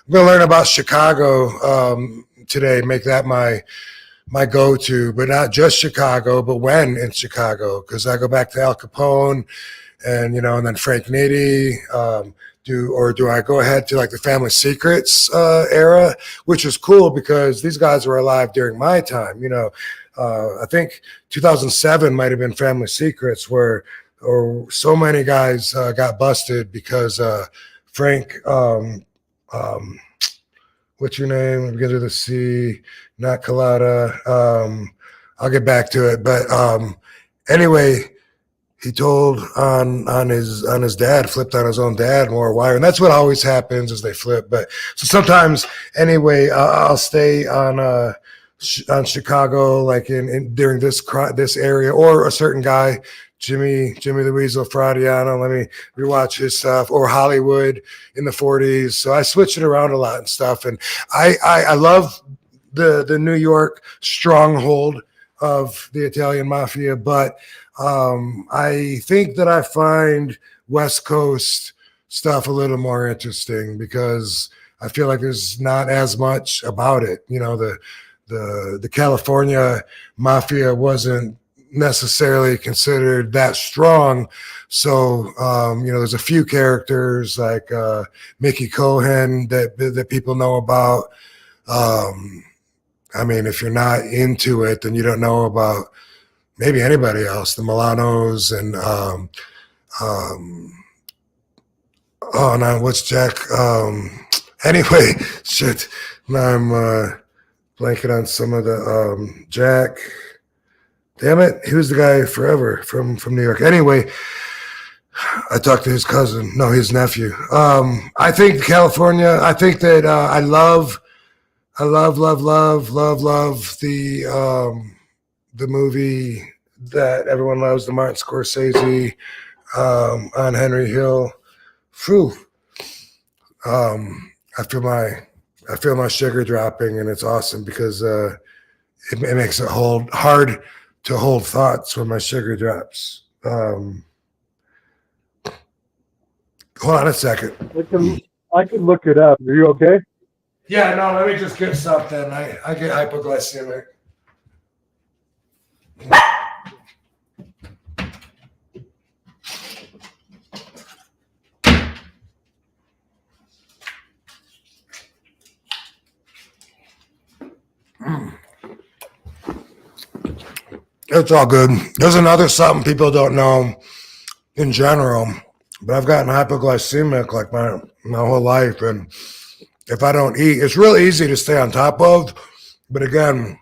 learn about Chicago today, make that my go-to, but not just Chicago, but when in Chicago, because I go back to Al Capone and then Frank Nitti. Do I go ahead to like the Family Secrets era, which is cool because these guys were alive during my time. I think 2007 might have been Family Secrets, where so many guys got busted because Frank, what's your name? It begins with a C, not Colada. I'll get back to it, but anyway, he told on his dad, flipped on his own dad more wire, and that's what always happens, is they flip. But so sometimes, anyway, I'll stay on Chicago, like in during this area, or a certain guy, Jimmy the Weasel Fradiano. Let me rewatch his stuff, or Hollywood in the 40s. So I switch it around a lot and stuff, and I love the New York stronghold of the Italian mafia, but I think that I find West Coast stuff a little more interesting because I feel like there's not as much about it. The California mafia wasn't necessarily considered that strong. So, there's a few characters like Mickey Cohen that people know about. If you're not into it, then you don't know about maybe anybody else, the Milanos and oh no, what's Jack? Anyway, shit. Now I'm blanking on some of the Jack. damn it, he was the guy forever from New York. Anyway, I talked to his cousin, no, his nephew. I think California. I think that I love the movie that everyone loves, the Martin Scorsese on Henry Hill. Phew. I feel my sugar dropping, and it's awesome because it makes it hard to hold thoughts when my sugar drops. Hold on a second. I can look it up. Are you okay? Yeah, no, let me just get something. I get hypoglycemic. It's all good. There's another something people don't know in general, but I've gotten hypoglycemic like my whole life, and if I don't eat, it's real easy to stay on top of, but again,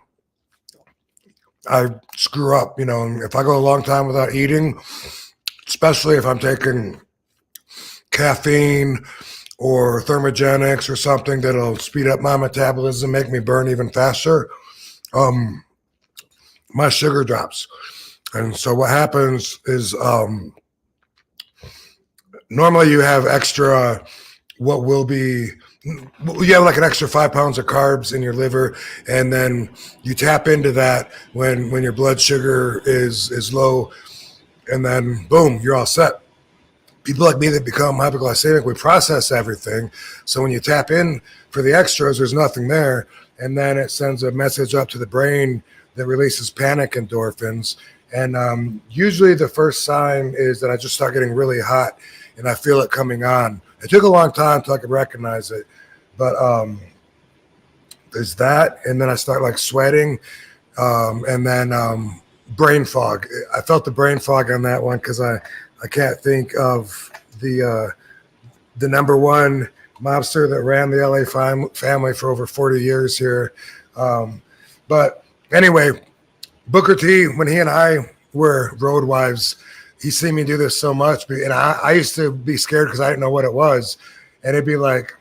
I screw up, you know, if I go a long time without eating, especially if I'm taking caffeine or thermogenics or something that'll speed up my metabolism, make me burn even faster, my sugar drops. And so what happens is normally you have extra, you have like an extra 5 pounds of carbs in your liver, and then you tap into that when your blood sugar is low, and then boom, you're all set. People like me that become hypoglycemic, we process everything. So when you tap in for the extras, there's nothing there. And then it sends a message up to the brain that releases panic endorphins. And usually the first sign is that I just start getting really hot and I feel it coming on. It took a long time till I could recognize it. But there's that. And then I start like sweating. And then brain fog. I felt the brain fog on that one because I can't think of the number one mobster that ran the LA family for over 40 years here. But anyway, Booker T, when he and I were road wives, he seen me do this so much. And I used to be scared because I didn't know what it was. And it'd be like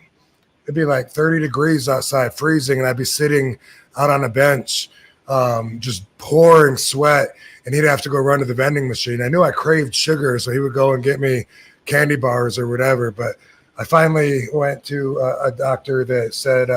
30 degrees outside, freezing. And I'd be sitting out on a bench, just pouring sweat. And he'd have to go run to the vending machine. I knew I craved sugar, so he would go and get me candy bars or whatever. But I finally went to a doctor that said,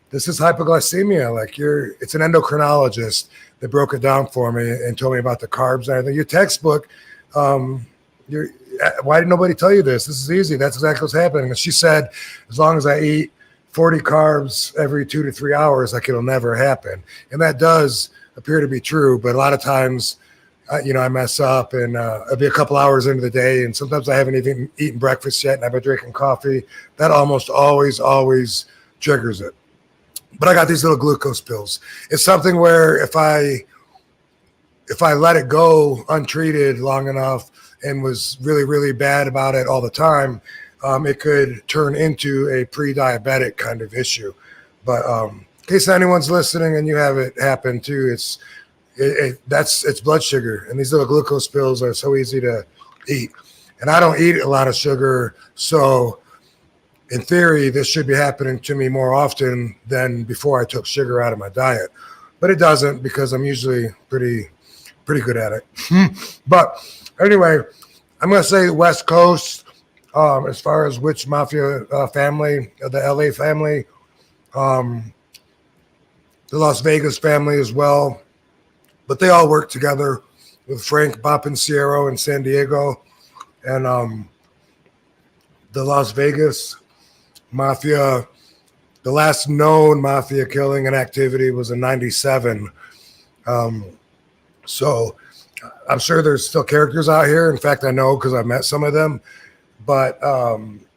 this is hypoglycemia. Like it's an endocrinologist that broke it down for me and told me about the carbs and everything. Your textbook, why did nobody tell you this? This is easy. That's exactly what's happening. And she said, as long as I eat 40 carbs every 2 to 3 hours, like it'll never happen. And that does appear to be true, but a lot of times, I mess up and it'll be a couple hours into the day, and sometimes I haven't even eaten breakfast yet and I've been drinking coffee. That almost always triggers it. But I got these little glucose pills. It's something where if I let it go untreated long enough and was really, really bad about it all the time, it could turn into a pre-diabetic kind of issue. But in case anyone's listening and you have it happen too, it's blood sugar. And these little glucose pills are so easy to eat. And I don't eat a lot of sugar, so in theory, this should be happening to me more often than before I took sugar out of my diet. But it doesn't, because I'm usually pretty good at it. But anyway, I'm going to say West Coast, as far as which mafia family, the LA family, the Las Vegas family as well. But they all work together with Frank Bapinciero in San Diego. And the Las Vegas mafia, the last known mafia killing and activity was in 97. So I'm sure there's still characters out here. In fact, I know because I've met some of them. But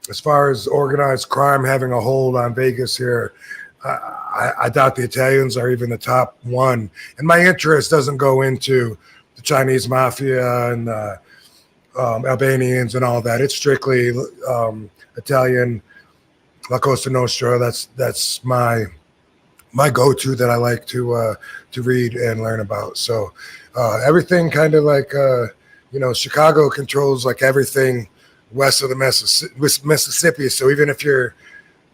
as far as organized crime having a hold on Vegas here, I doubt the Italians are even the top one. And my interest doesn't go into the Chinese mafia and the Albanians and all that. It's strictly Italian, La Cosa Nostra. That's my my go-to that I like to read and learn about. So everything kind of like Chicago controls like everything west of the Mississippi. So even if you're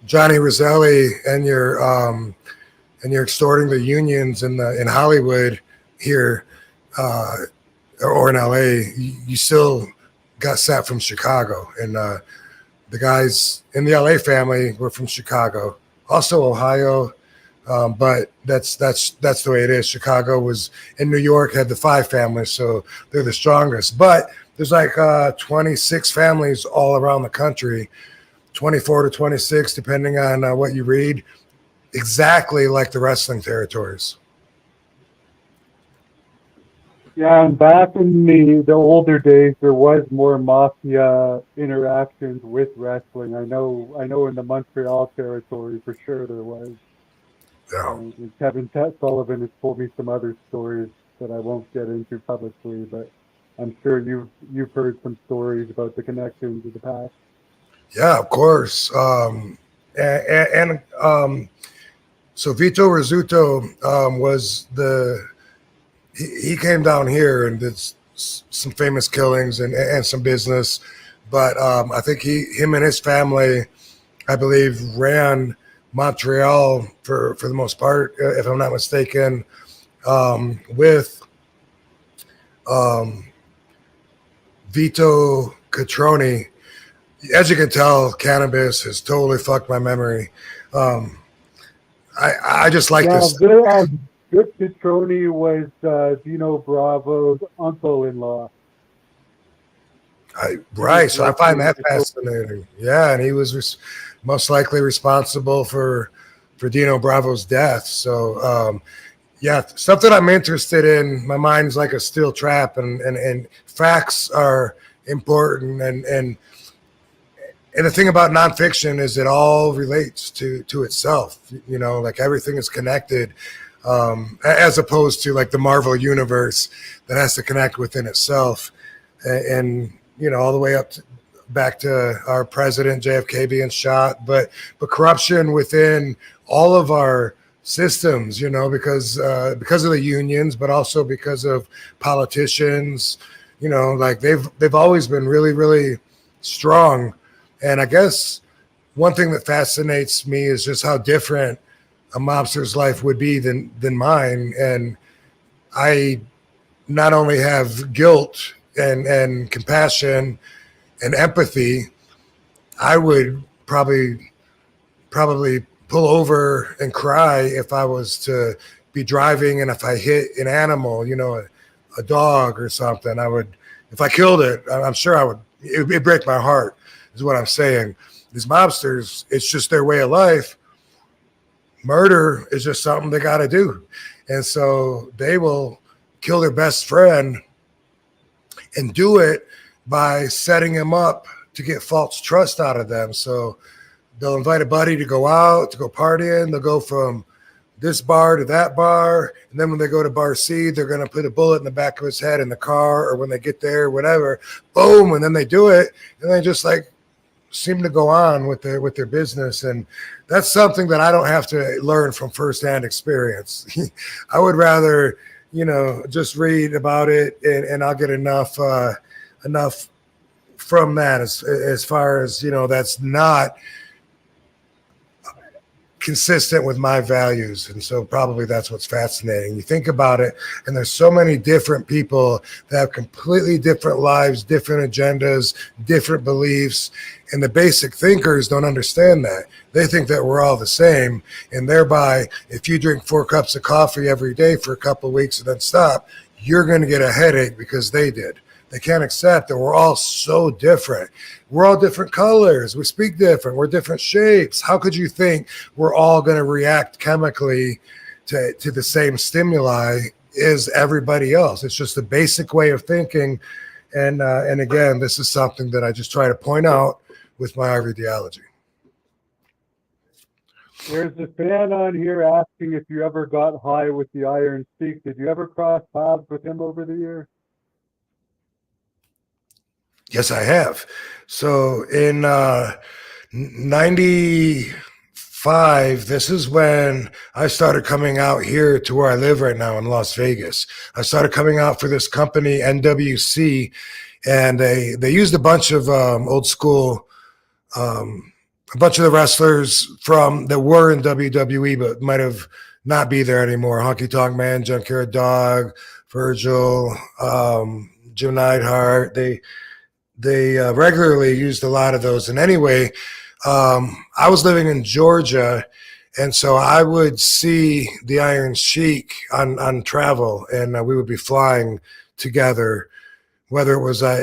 Johnny Roselli and you're extorting the unions in Hollywood here or in LA, you still got sent from Chicago. And the guys in the LA family were from Chicago, also Ohio. But that's the way it is. Chicago was in New York, had the 5 families, so they're the strongest. But there's like 26 families all around the country, 24 to 26, depending on what you read, exactly like the wrestling territories. Yeah, and back in the older days, there was more mafia interactions with wrestling. I know in the Montreal territory for sure there was. Yeah. And Kevin Sullivan has told me some other stories that I won't get into publicly, but I'm sure you've heard some stories about the connections of the past. Yeah, of course. So Vito Rizzuto was he came down here and did some famous killings and some business, but I think him and his family, I believe, ran Montreal for the most part, if I'm not mistaken, with Vito Catroni. As you can tell, cannabis has totally fucked my memory. I just like this. Good Catroni was Dino Bravo's uncle-in-law. Right, so I find that fascinating. Yeah, and he was most likely responsible for Dino Bravo's death. So, yeah, something I'm interested in. My mind's like a steel trap, and facts are important. And the thing about nonfiction is it all relates to itself. Like everything is connected, as opposed to like the Marvel universe that has to connect within itself. And all the way back to our president JFK being shot, but corruption within all of our systems, because of the unions, but also because of politicians, like they've always been really, really strong. And I guess one thing that fascinates me is just how different a mobster's life would be than mine. And I not only have guilt and compassion and empathy, I would probably pull over and cry if I was to be driving and if I hit an animal, a dog or something. If I killed it, I'm sure I would. It'd break my heart, is what I'm saying. These mobsters, it's just their way of life. Murder is just something they got to do, and so they will kill their best friend and do it by setting him up to get false trust out of them. So they'll invite a buddy to go out, to go partying. They'll go from this bar to that bar. And then when they go to bar C, they're going to put a bullet in the back of his head in the car, or when they get there, whatever, boom. And then they do it. And they just like seem to go on with their business. And that's something that I don't have to learn from firsthand experience. I would rather, just read about it and I'll get enough from that as far as, that's not consistent with my values. And so probably that's what's fascinating. You think about it, and there's so many different people that have completely different lives, different agendas, different beliefs. And the basic thinkers don't understand that. They think that we're all the same. And thereby, if you drink 4 cups of coffee every day for a couple of weeks and then stop, you're going to get a headache because they did. They can't accept that we're all so different. We're all different colors. We speak different. We're different shapes. How could you think we're all going to react chemically to the same stimuli as everybody else? It's just a basic way of thinking. And again, this is something that I just try to point out with my RVDology. There's a fan on here asking if you ever got high with the Iron Sheik. Did you ever cross paths with him over the years? Yes, I have. So in 94, 2005, this is when I started coming out here to where I live right now in Las Vegas. I started coming out for this company, NWC, and they used a bunch of old school, a bunch of the wrestlers from that were in WWE but might have not be there anymore. Honky Tonk Man, Junkyard Dog, Virgil, Jim Neidhart. They regularly used a lot of those. And anyway, I was living in Georgia, and so I would see the Iron Sheik on travel, and we would be flying together, whether it was at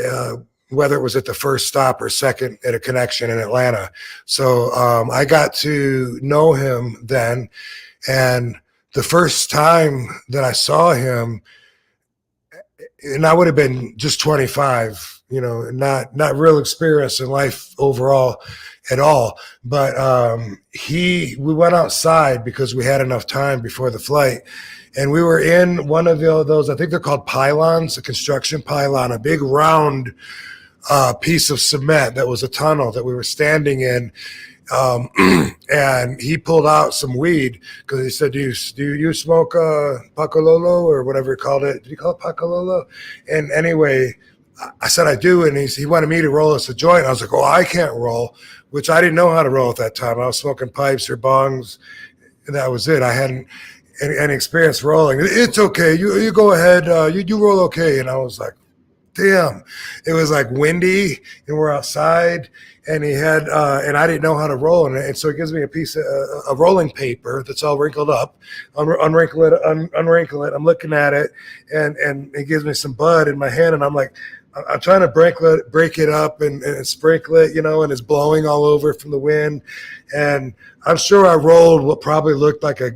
the first stop or second at a connection in Atlanta. So I got to know him then, and the first time that I saw him, and I would have been just 25, not real experience in life overall at all. But we went outside because we had enough time before the flight. And we were in one of those, I think they're called pylons, a construction pylon, a big round piece of cement that was a tunnel that we were standing in. And he pulled out some weed because he said, do you smoke Pacololo or whatever he called it? Did he call it Pacololo? And anyway, I said, I do. And he wanted me to roll us a joint. I was like, oh, I can't roll, which I didn't know how to roll at that time. I was smoking pipes or bongs, and that was it. I hadn't any experience rolling. It's okay. You go ahead. You roll okay. And I was like, damn. It was like windy, and we're outside. And he had, and I didn't know how to roll. And so he gives me a piece of rolling paper that's all wrinkled up. Unwrinkle it. I'm looking at it, and he gives me some bud in my hand, and I'm like, I'm trying to break it up and sprinkle it, and it's blowing all over from the wind. And I'm sure I rolled what probably looked like a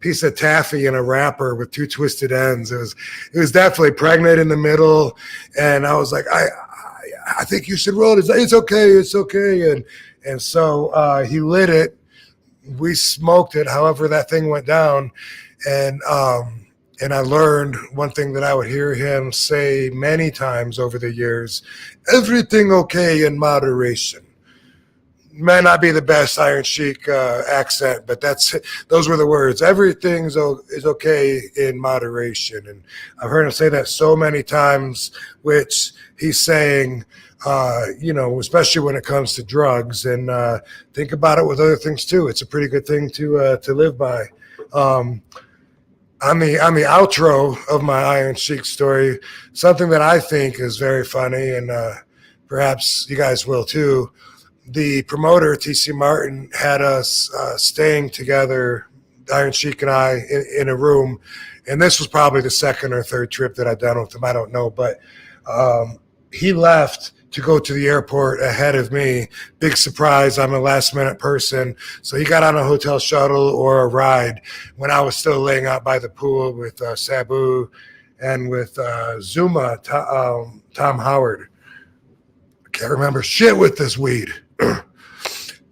piece of taffy in a wrapper with two twisted ends. It was definitely pregnant in the middle, and I was like, I think you should roll it. It's okay. And so he lit it. We smoked it. However, that thing went down. And I learned one thing that I would hear him say many times over the years: everything okay in moderation. May not be the best Iron Sheik accent, but those were the words. Everything is okay in moderation. And I've heard him say that so many times, which he's saying, especially when it comes to drugs. And think about it with other things too. It's a pretty good thing to live by. On the outro of my Iron Sheik story, something that I think is very funny, and perhaps you guys will too. The promoter, TC Martin, had us staying together, Iron Sheik and I, in a room. And this was probably the second or third trip that I'd done with him. I don't know. But he left to go to the airport ahead of me. Big surprise. I'm a last minute person. So he got on a hotel shuttle or a ride when I was still laying out by the pool with Sabu and with Zuma, Tom Howard. I can't remember shit with this weed.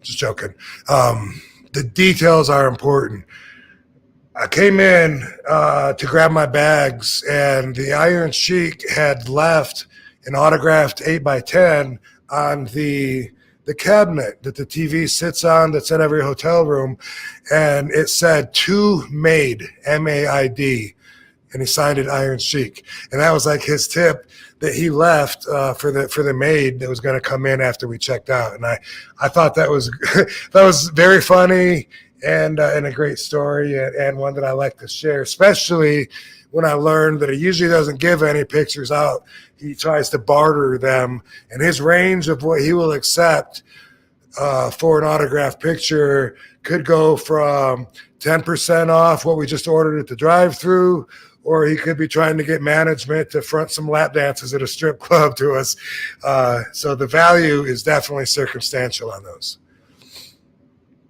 Just joking. The details are important. I came in to grab my bags, and the Iron Sheik had left an autographed 8x10 on the cabinet that the TV sits on that's in every hotel room, and it said "To Maid," M-A-I-D, and he signed it Iron Sheik. And that was like his tip that he left for the maid that was going to come in after we checked out. And I thought that was that was very funny and a great story, and one that I like to share, especially when I learned that he usually doesn't give any pictures out. He tries to barter them, and his range of what he will accept for an autographed picture could go from 10% off what we just ordered at the drive-thru, or he could be trying to get management to front some lap dances at a strip club to us. So the value is definitely circumstantial on those.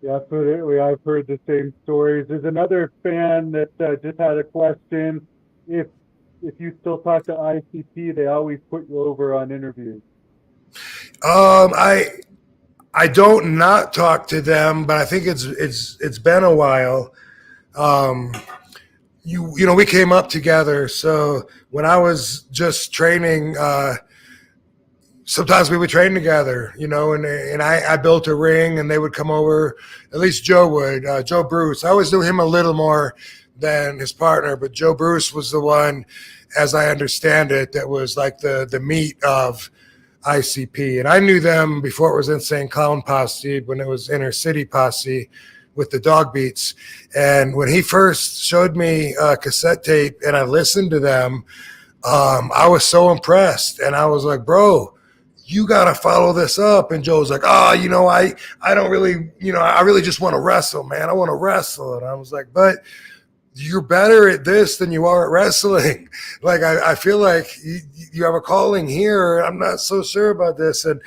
Yeah, absolutely. I've heard the same stories. There's another fan that just had a question. If you still talk to ICP, they always put you over on interviews. I don't not talk to them, but I think it's been a while. We came up together. So when I was just training, sometimes we would train together, you know, and I built a ring and they would come over, at least Joe would, Joe Bruce. I always knew him a little more than his partner, but Joe Bruce was the one, as I understand it, that was like the meat of ICP. And I knew them before it was Insane Clown Posse, when it was Inner City Posse with the dog beats. And when he first showed me a cassette tape and I listened to them, I was so impressed. And I was like, bro, you got to follow this up. And Joe's like, oh, you know, I don't really, you know, I really just want to wrestle, man. I want to wrestle. And I was like, but you're better at this than you are at wrestling. Like, I feel like you have a calling here. I'm not so sure about this. And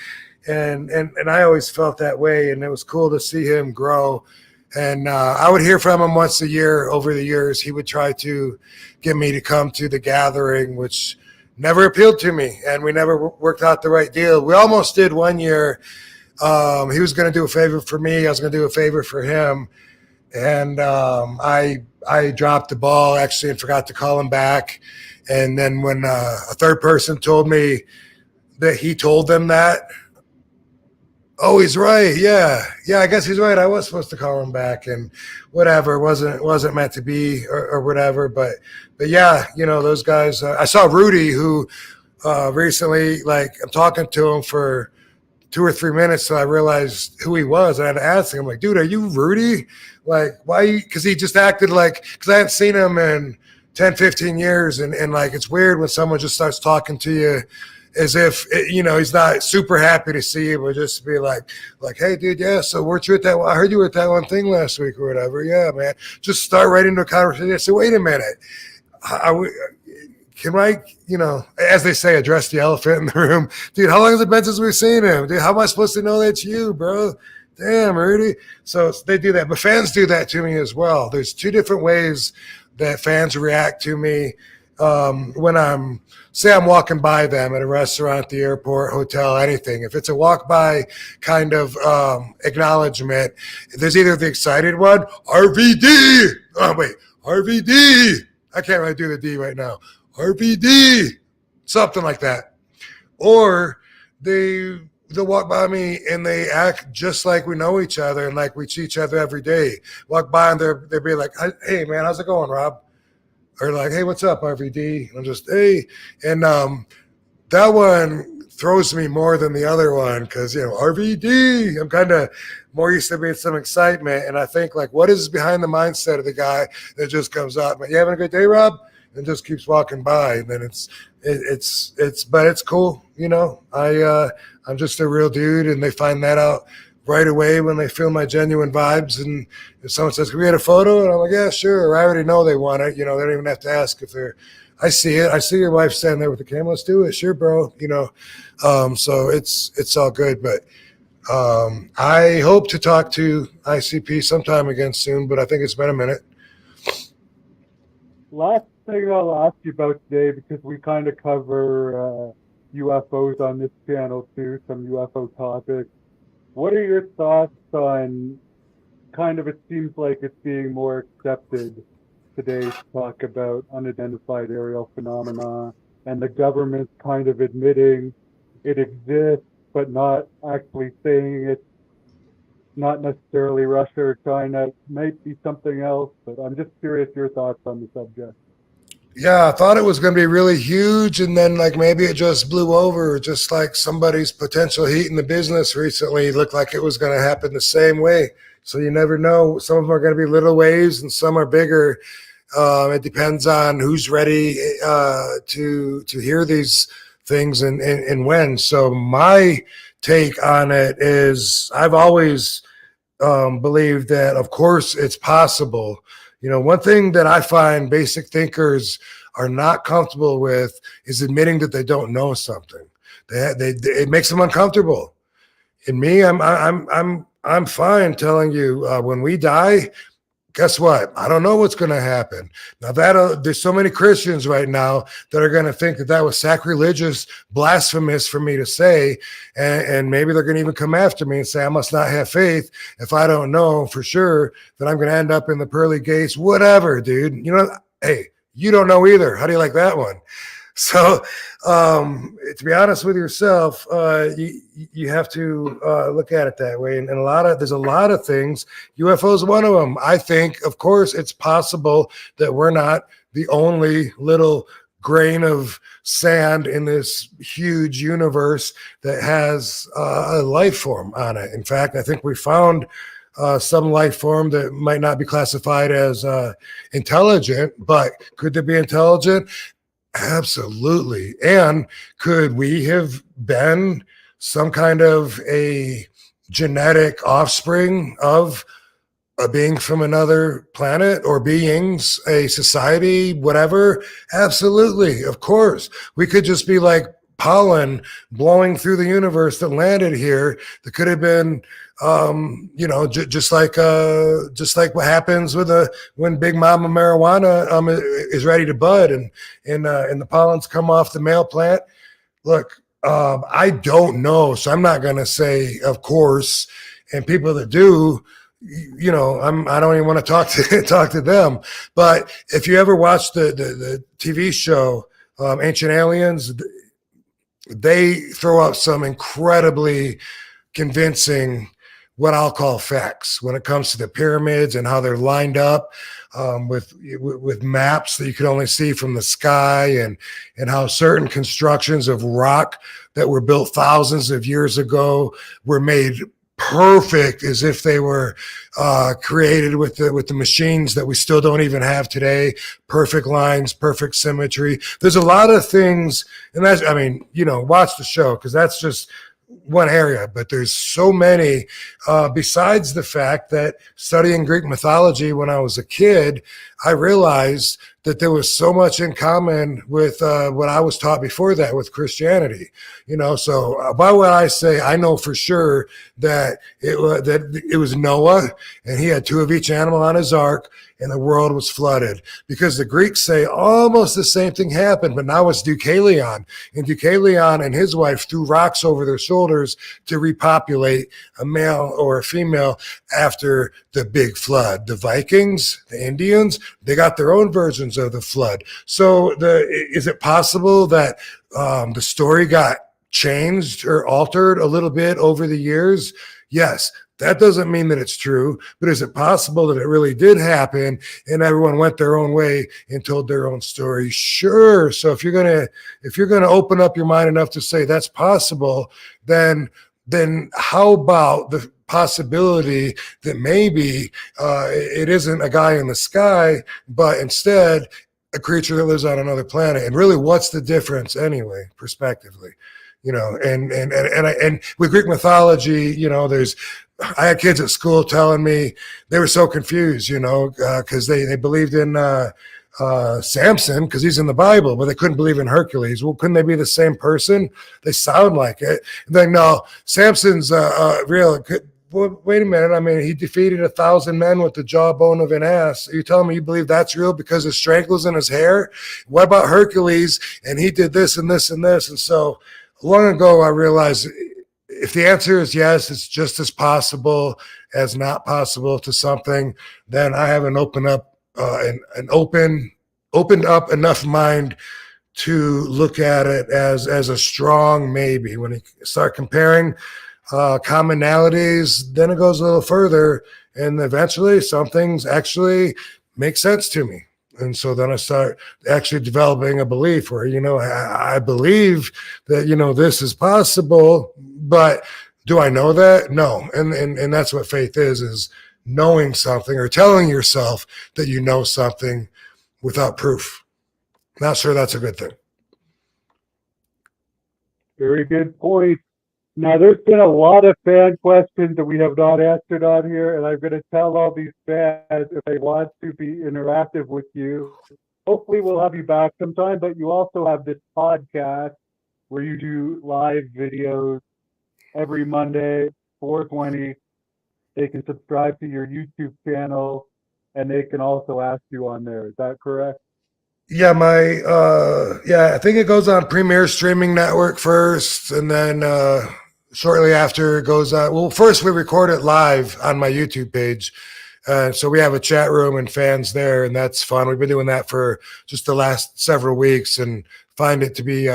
I always felt that way. And it was cool to see him grow. And I would hear from him once a year over the years. He would try to get me to come to the gathering, which never appealed to me. And we never worked out the right deal. We almost did one year. He was going to do a favor for me. I was going to do a favor for him. And I dropped the ball actually and forgot to call him back. And then when a third person told me that he told them that, oh, he's right. Yeah, I guess he's right. I was supposed to call him back, and whatever, wasn't meant to be or whatever. But yeah, you know, those guys. I saw Rudy, who recently, like, I'm talking to him for 2 or 3 minutes, so I realized who he was. I had to ask him, like, dude, are you Rudy? Like, why? Because he just acted like, because I hadn't seen him in 10, 15 years, and like, it's weird when someone just starts talking to you as if, you know, he's not super happy to see you, but just to be like, hey, dude, yeah, so weren't you at that? I heard you were at that one thing last week or whatever. Yeah, man. Just start right into a conversation. I say, wait a minute. Can I, you know, as they say, address the elephant in the room? Dude, how long has it been since we've seen him? Dude, how am I supposed to know that's you, bro? Damn, Rudy. So they do that. But fans do that to me as well. There's 2 different ways that fans react to me when I'm walking by them at a restaurant, the airport, hotel, anything. If it's a walk by kind of acknowledgement, there's either the excited one, RVD. Oh, wait, RVD. I can't really do the D right now. RVD. Something like that. Or they'll walk by me and they act just like we know each other and like we see each other every day. Walk by and they'll be like, hey, man, how's it going, Rob? Or like, hey, what's up, RVD? I'm just, hey. And that one throws me more than the other one because, you know, RVD, I'm kind of more used to being some excitement. And I think, like, what is behind the mindset of the guy that just comes up, you having a good day, Rob? And just keeps walking by. And then but it's cool, you know. I'm just a real dude, and they find that out right away when they feel my genuine vibes. And if someone says, can we get a photo? And I'm like, yeah, sure. I already know they want it. You know, they don't even have to ask if I see it. I see your wife standing there with the camera. Let's do it. Sure, bro. You know, so it's all good. But I hope to talk to ICP sometime again soon, but I think it's been a minute. Last thing I'll ask you about today, because we kind of cover UFOs on this channel too, some UFO topics. What are your thoughts on kind of, it seems like it's being more accepted today to talk about unidentified aerial phenomena, and the government kind of admitting it exists, but not actually saying it's not necessarily Russia or China, it might be something else, but I'm just curious your thoughts on the subject. Yeah, I thought it was going to be really huge, and then like maybe it just blew over, just like somebody's potential heat in the business recently looked like it was going to happen the same way. So you never know. Some of them are going to be little waves and some are bigger. It depends on who's ready to hear these things and when. So my take on it is I've always believed that, of course, it's possible. You know, one thing that I find basic thinkers are not comfortable with is admitting that they don't know something. It makes them uncomfortable. And me, I'm fine telling you when we die, guess what? I don't know what's going to happen. Now there's so many Christians right now that are going to think that was sacrilegious, blasphemous for me to say. And maybe they're going to even come after me and say, I must not have faith if I don't know for sure that I'm going to end up in the pearly gates, whatever, dude. You know, hey, you don't know either. How do you like that one? So, to be honest with yourself, you have to look at it that way. And there's a lot of things. UFO is one of them. I think, of course, it's possible that we're not the only little grain of sand in this huge universe that has a life form on it. In fact, I think we found some life form that might not be classified as intelligent, but could they be intelligent? Absolutely. And could we have been some kind of a genetic offspring of a being from another planet or beings, a society, whatever? Absolutely. Of course. We could just be like pollen blowing through the universe that landed here. That could have been just like what happens with when Big Mama marijuana is ready to bud and the pollens come off the male plant. Look, I don't know, so I'm not going to say, of course. And people that do, I don't even want to talk to them. But if you ever watch the TV show Ancient Aliens, they throw out some incredibly convincing, what I'll call facts when it comes to the pyramids and how they're lined up with maps that you could only see from the sky, and how certain constructions of rock that were built thousands of years ago were made perfect as if they were created with the machines that we still don't even have today. Perfect lines, perfect symmetry. There's a lot of things, and watch the show, because that's just one area, but there's so many, besides the fact that studying Greek mythology when I was a kid, I realized that there was so much in common with what I was taught before that with Christianity. So why would I say I know for sure that it was Noah, and he had two of each animal on his ark, and the world was flooded? Because the Greeks say almost the same thing happened, but now it's Deucalion. And Deucalion and his wife threw rocks over their shoulders to repopulate a male or a female after the big flood. The Vikings, the Indians, they got their own versions of the flood. So is it possible that the story got changed or altered a little bit over the years? Yes. That doesn't mean that it's true, but is it possible that it really did happen and everyone went their own way and told their own story? Sure. So if you're gonna open up your mind enough to say that's possible, then how about the possibility that maybe it isn't a guy in the sky, but instead a creature that lives on another planet? And really, what's the difference anyway, prospectively? And with Greek mythology, I had kids at school telling me they were so confused, because they believed in Samson because he's in the Bible, but they couldn't believe in Hercules. Well, couldn't they be the same person? They sound like it. And then, no, Samson's real. Well, wait a minute. I mean, he defeated 1,000 men with the jawbone of an ass. Are you telling me you believe that's real because his strength was in his hair? What about Hercules? And he did this and this and this. And so long ago, I realized if the answer is yes, it's just as possible as not possible to something, then I haven't opened up opened up enough mind to look at it as a strong maybe. When you start comparing commonalities, then it goes a little further, and eventually some things actually make sense to me. And so then I start actually developing a belief where, I believe that, this is possible, but do I know that? No. And that's what faith is knowing something or telling yourself that you know something without proof. Not sure that's a good thing. Very good point. Now, there's been a lot of fan questions that we have not answered on here, and I'm going to tell all these fans if they want to be interactive with you. Hopefully, we'll have you back sometime, but you also have this podcast where you do live videos every Monday, 4:20. They can subscribe to your YouTube channel, and they can also ask you on there. Is that correct? Yeah, I think it goes on Premier Streaming Network first, and then shortly after it goes on. Well, first we record it live on my YouTube page, So we have a chat room and fans there, and that's fun. We've been doing that for just the last several weeks and find it to be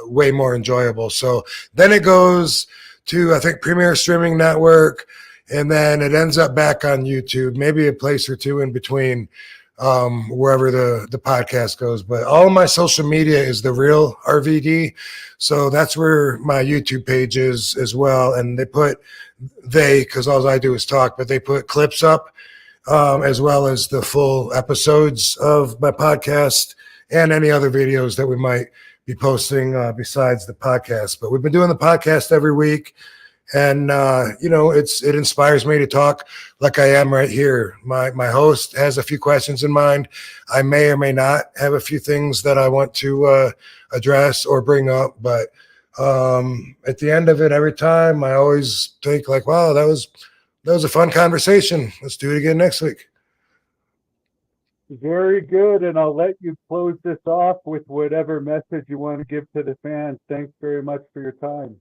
way more enjoyable. So then it goes to, I think, Premier Streaming Network, and then it ends up back on YouTube, maybe a place or two in between, wherever the podcast goes. But all of my social media is the Real RVD. So that's where my YouTube page is as well. And because all I do is talk, but they put clips up, as well as the full episodes of my podcast and any other videos that we might be posting besides the podcast. But we've been doing the podcast every week. And, it inspires me to talk like I am right here. My host has a few questions in mind. I may or may not have a few things that I want to address or bring up. But at the end of it, every time, I always think like, wow, that was a fun conversation. Let's do it again next week. Very good. And I'll let you close this off with whatever message you want to give to the fans. Thanks very much for your time.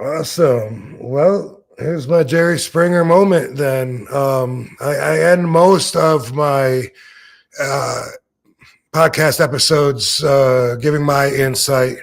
Awesome. Well, here's my Jerry Springer moment then. I end most of my podcast episodes giving my insight,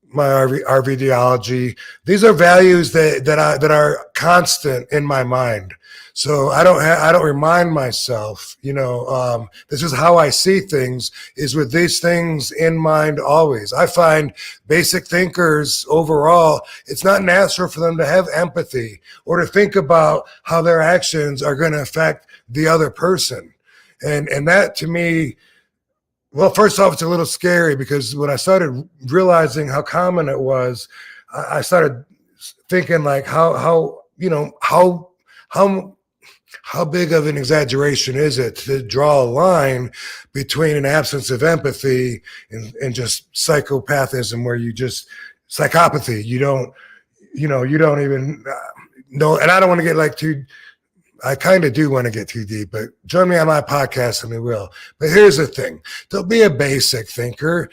my RVDology. These are values that are constant in my mind. So I don't remind myself, this is how I see things, is with these things in mind always. I find basic thinkers overall, it's not natural for them to have empathy or to think about how their actions are going to affect the other person. And that to me, well, first off, it's a little scary because when I started realizing how common it was, I started thinking like how big of an exaggeration is it to draw a line between an absence of empathy and just psychopathism, where you just psychopathy, you don't even know. And I don't want to get I kind of do want to get too deep, but join me on my podcast and we will. But here's the thing. Don't be a basic thinker.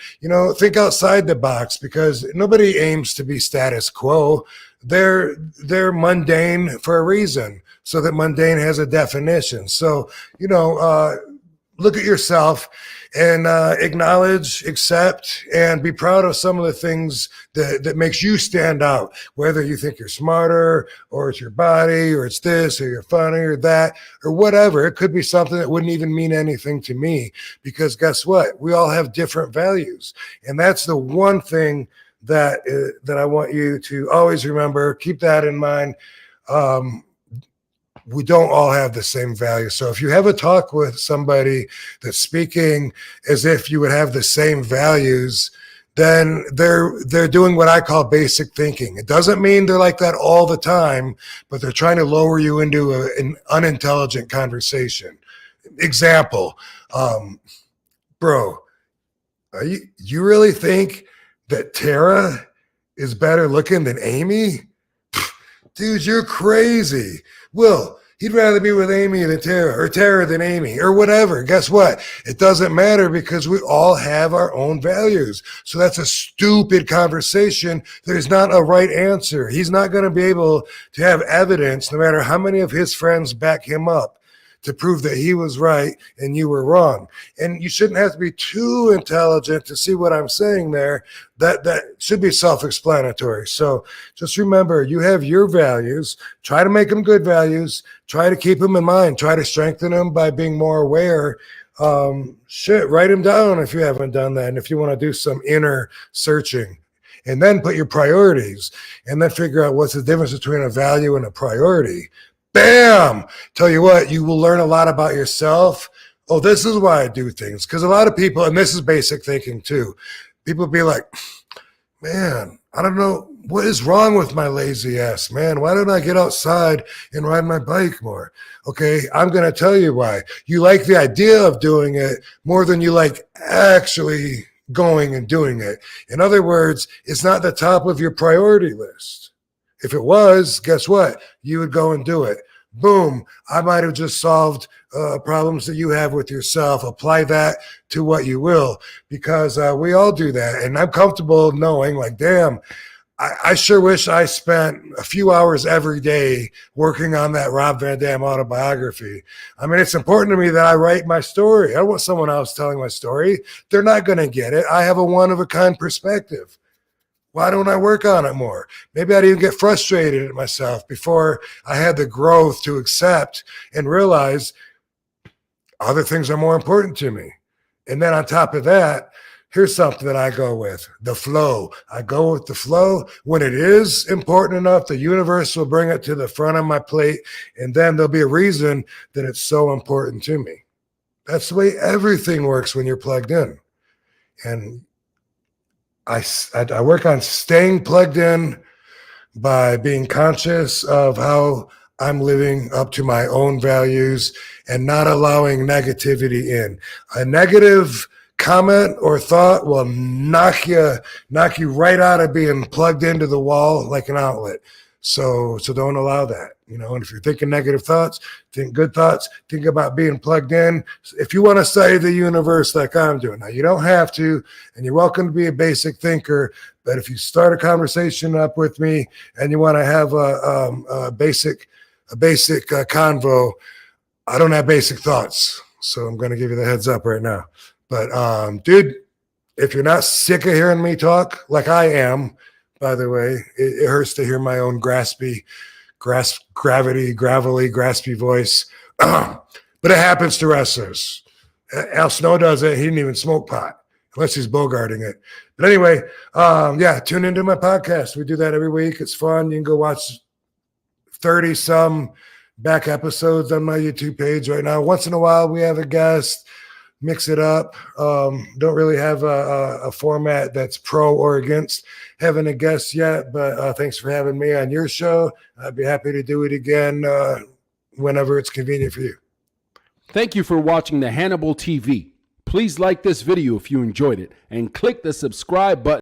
Think outside the box, because nobody aims to be status quo. They're mundane for a reason, so that mundane has a definition. So, look at yourself and acknowledge, accept, and be proud of some of the things that makes you stand out, whether you think you're smarter or it's your body or it's this or you're funny or that or whatever. It could be something that wouldn't even mean anything to me, because guess what? We all have different values. And that's the one thing that I want you to always remember. Keep that in mind. We don't all have the same value. So if you have a talk with somebody that's speaking as if you would have the same values, then they're doing what I call basic thinking. It doesn't mean they're like that all the time, but they're trying to lower you into an unintelligent conversation. Example, bro, you really think that Tara is better looking than Amy? Dude, you're crazy. Well, he'd rather be with Amy than Tara, or Tara than Amy, or whatever. Guess what? It doesn't matter, because we all have our own values. So that's a stupid conversation. There's not a right answer. He's not going to be able to have evidence, no matter how many of his friends back him up, to prove that he was right and you were wrong. And you shouldn't have to be too intelligent to see what I'm saying there. That should be self-explanatory. So just remember, you have your values. Try to make them good values. Try to keep them in mind. Try to strengthen them by being more aware. Write them down if you haven't done that. And if you want to do some inner searching, and then put your priorities, and then figure out what's the difference between a value and a priority. Bam! Tell you what, you will learn a lot about yourself. Oh, this is why I do things. Because a lot of people, and this is basic thinking too, people be like, man, I don't know, what is wrong with my lazy ass, man? Why don't I get outside and ride my bike more? Okay, I'm going to tell you why. You like the idea of doing it more than you like actually going and doing it. In other words, it's not the top of your priority list. If it was, guess what? You would go and do it. Boom. I might have just solved problems that you have with yourself. Apply that to what you will, because we all do that. And I'm comfortable knowing, like, damn, I sure wish I spent a few hours every day working on that Rob Van Dam autobiography. I mean, it's important to me that I write my story. I don't want someone else telling my story. They're not going to get it. I have a one-of-a-kind perspective. Why don't I work on it more? Maybe I'd even get frustrated at myself before I had the growth to accept and realize other things are more important to me. And then on top of that, here's something that I go with, the flow. I go with the flow. When it is important enough, the universe will bring it to the front of my plate, and then there'll be a reason that it's so important to me. That's the way everything works when you're plugged in. And I work on staying plugged in by being conscious of how I'm living up to my own values and not allowing negativity in. A negative comment or thought will knock you right out of being plugged into the wall like an outlet. So don't allow that. And if you're thinking negative thoughts, think good thoughts. Think about being plugged in. If you want to study the universe like I'm doing, now you don't have to, and you're welcome to be a basic thinker. But if you start a conversation up with me and you want to have a basic convo, I don't have basic thoughts. So I'm going to give you the heads up right now. But dude, if you're not sick of hearing me talk like I am, by the way, it hurts to hear my own gravelly, graspy voice. But it happens to wrestlers. Al Snow does it. He didn't even smoke pot unless he's bogarting it. But anyway, tune into my podcast. We do that every week. It's fun. You can go watch 30-some back episodes on my YouTube page right now. Once in a while, we have a guest. Mix it up. Don't really have a format that's pro or against having a guest yet, but thanks for having me on your show. I'd be happy to do it again whenever it's convenient for you. Thank you for watching the Hannibal TV. Please like this video if you enjoyed it and click the subscribe button.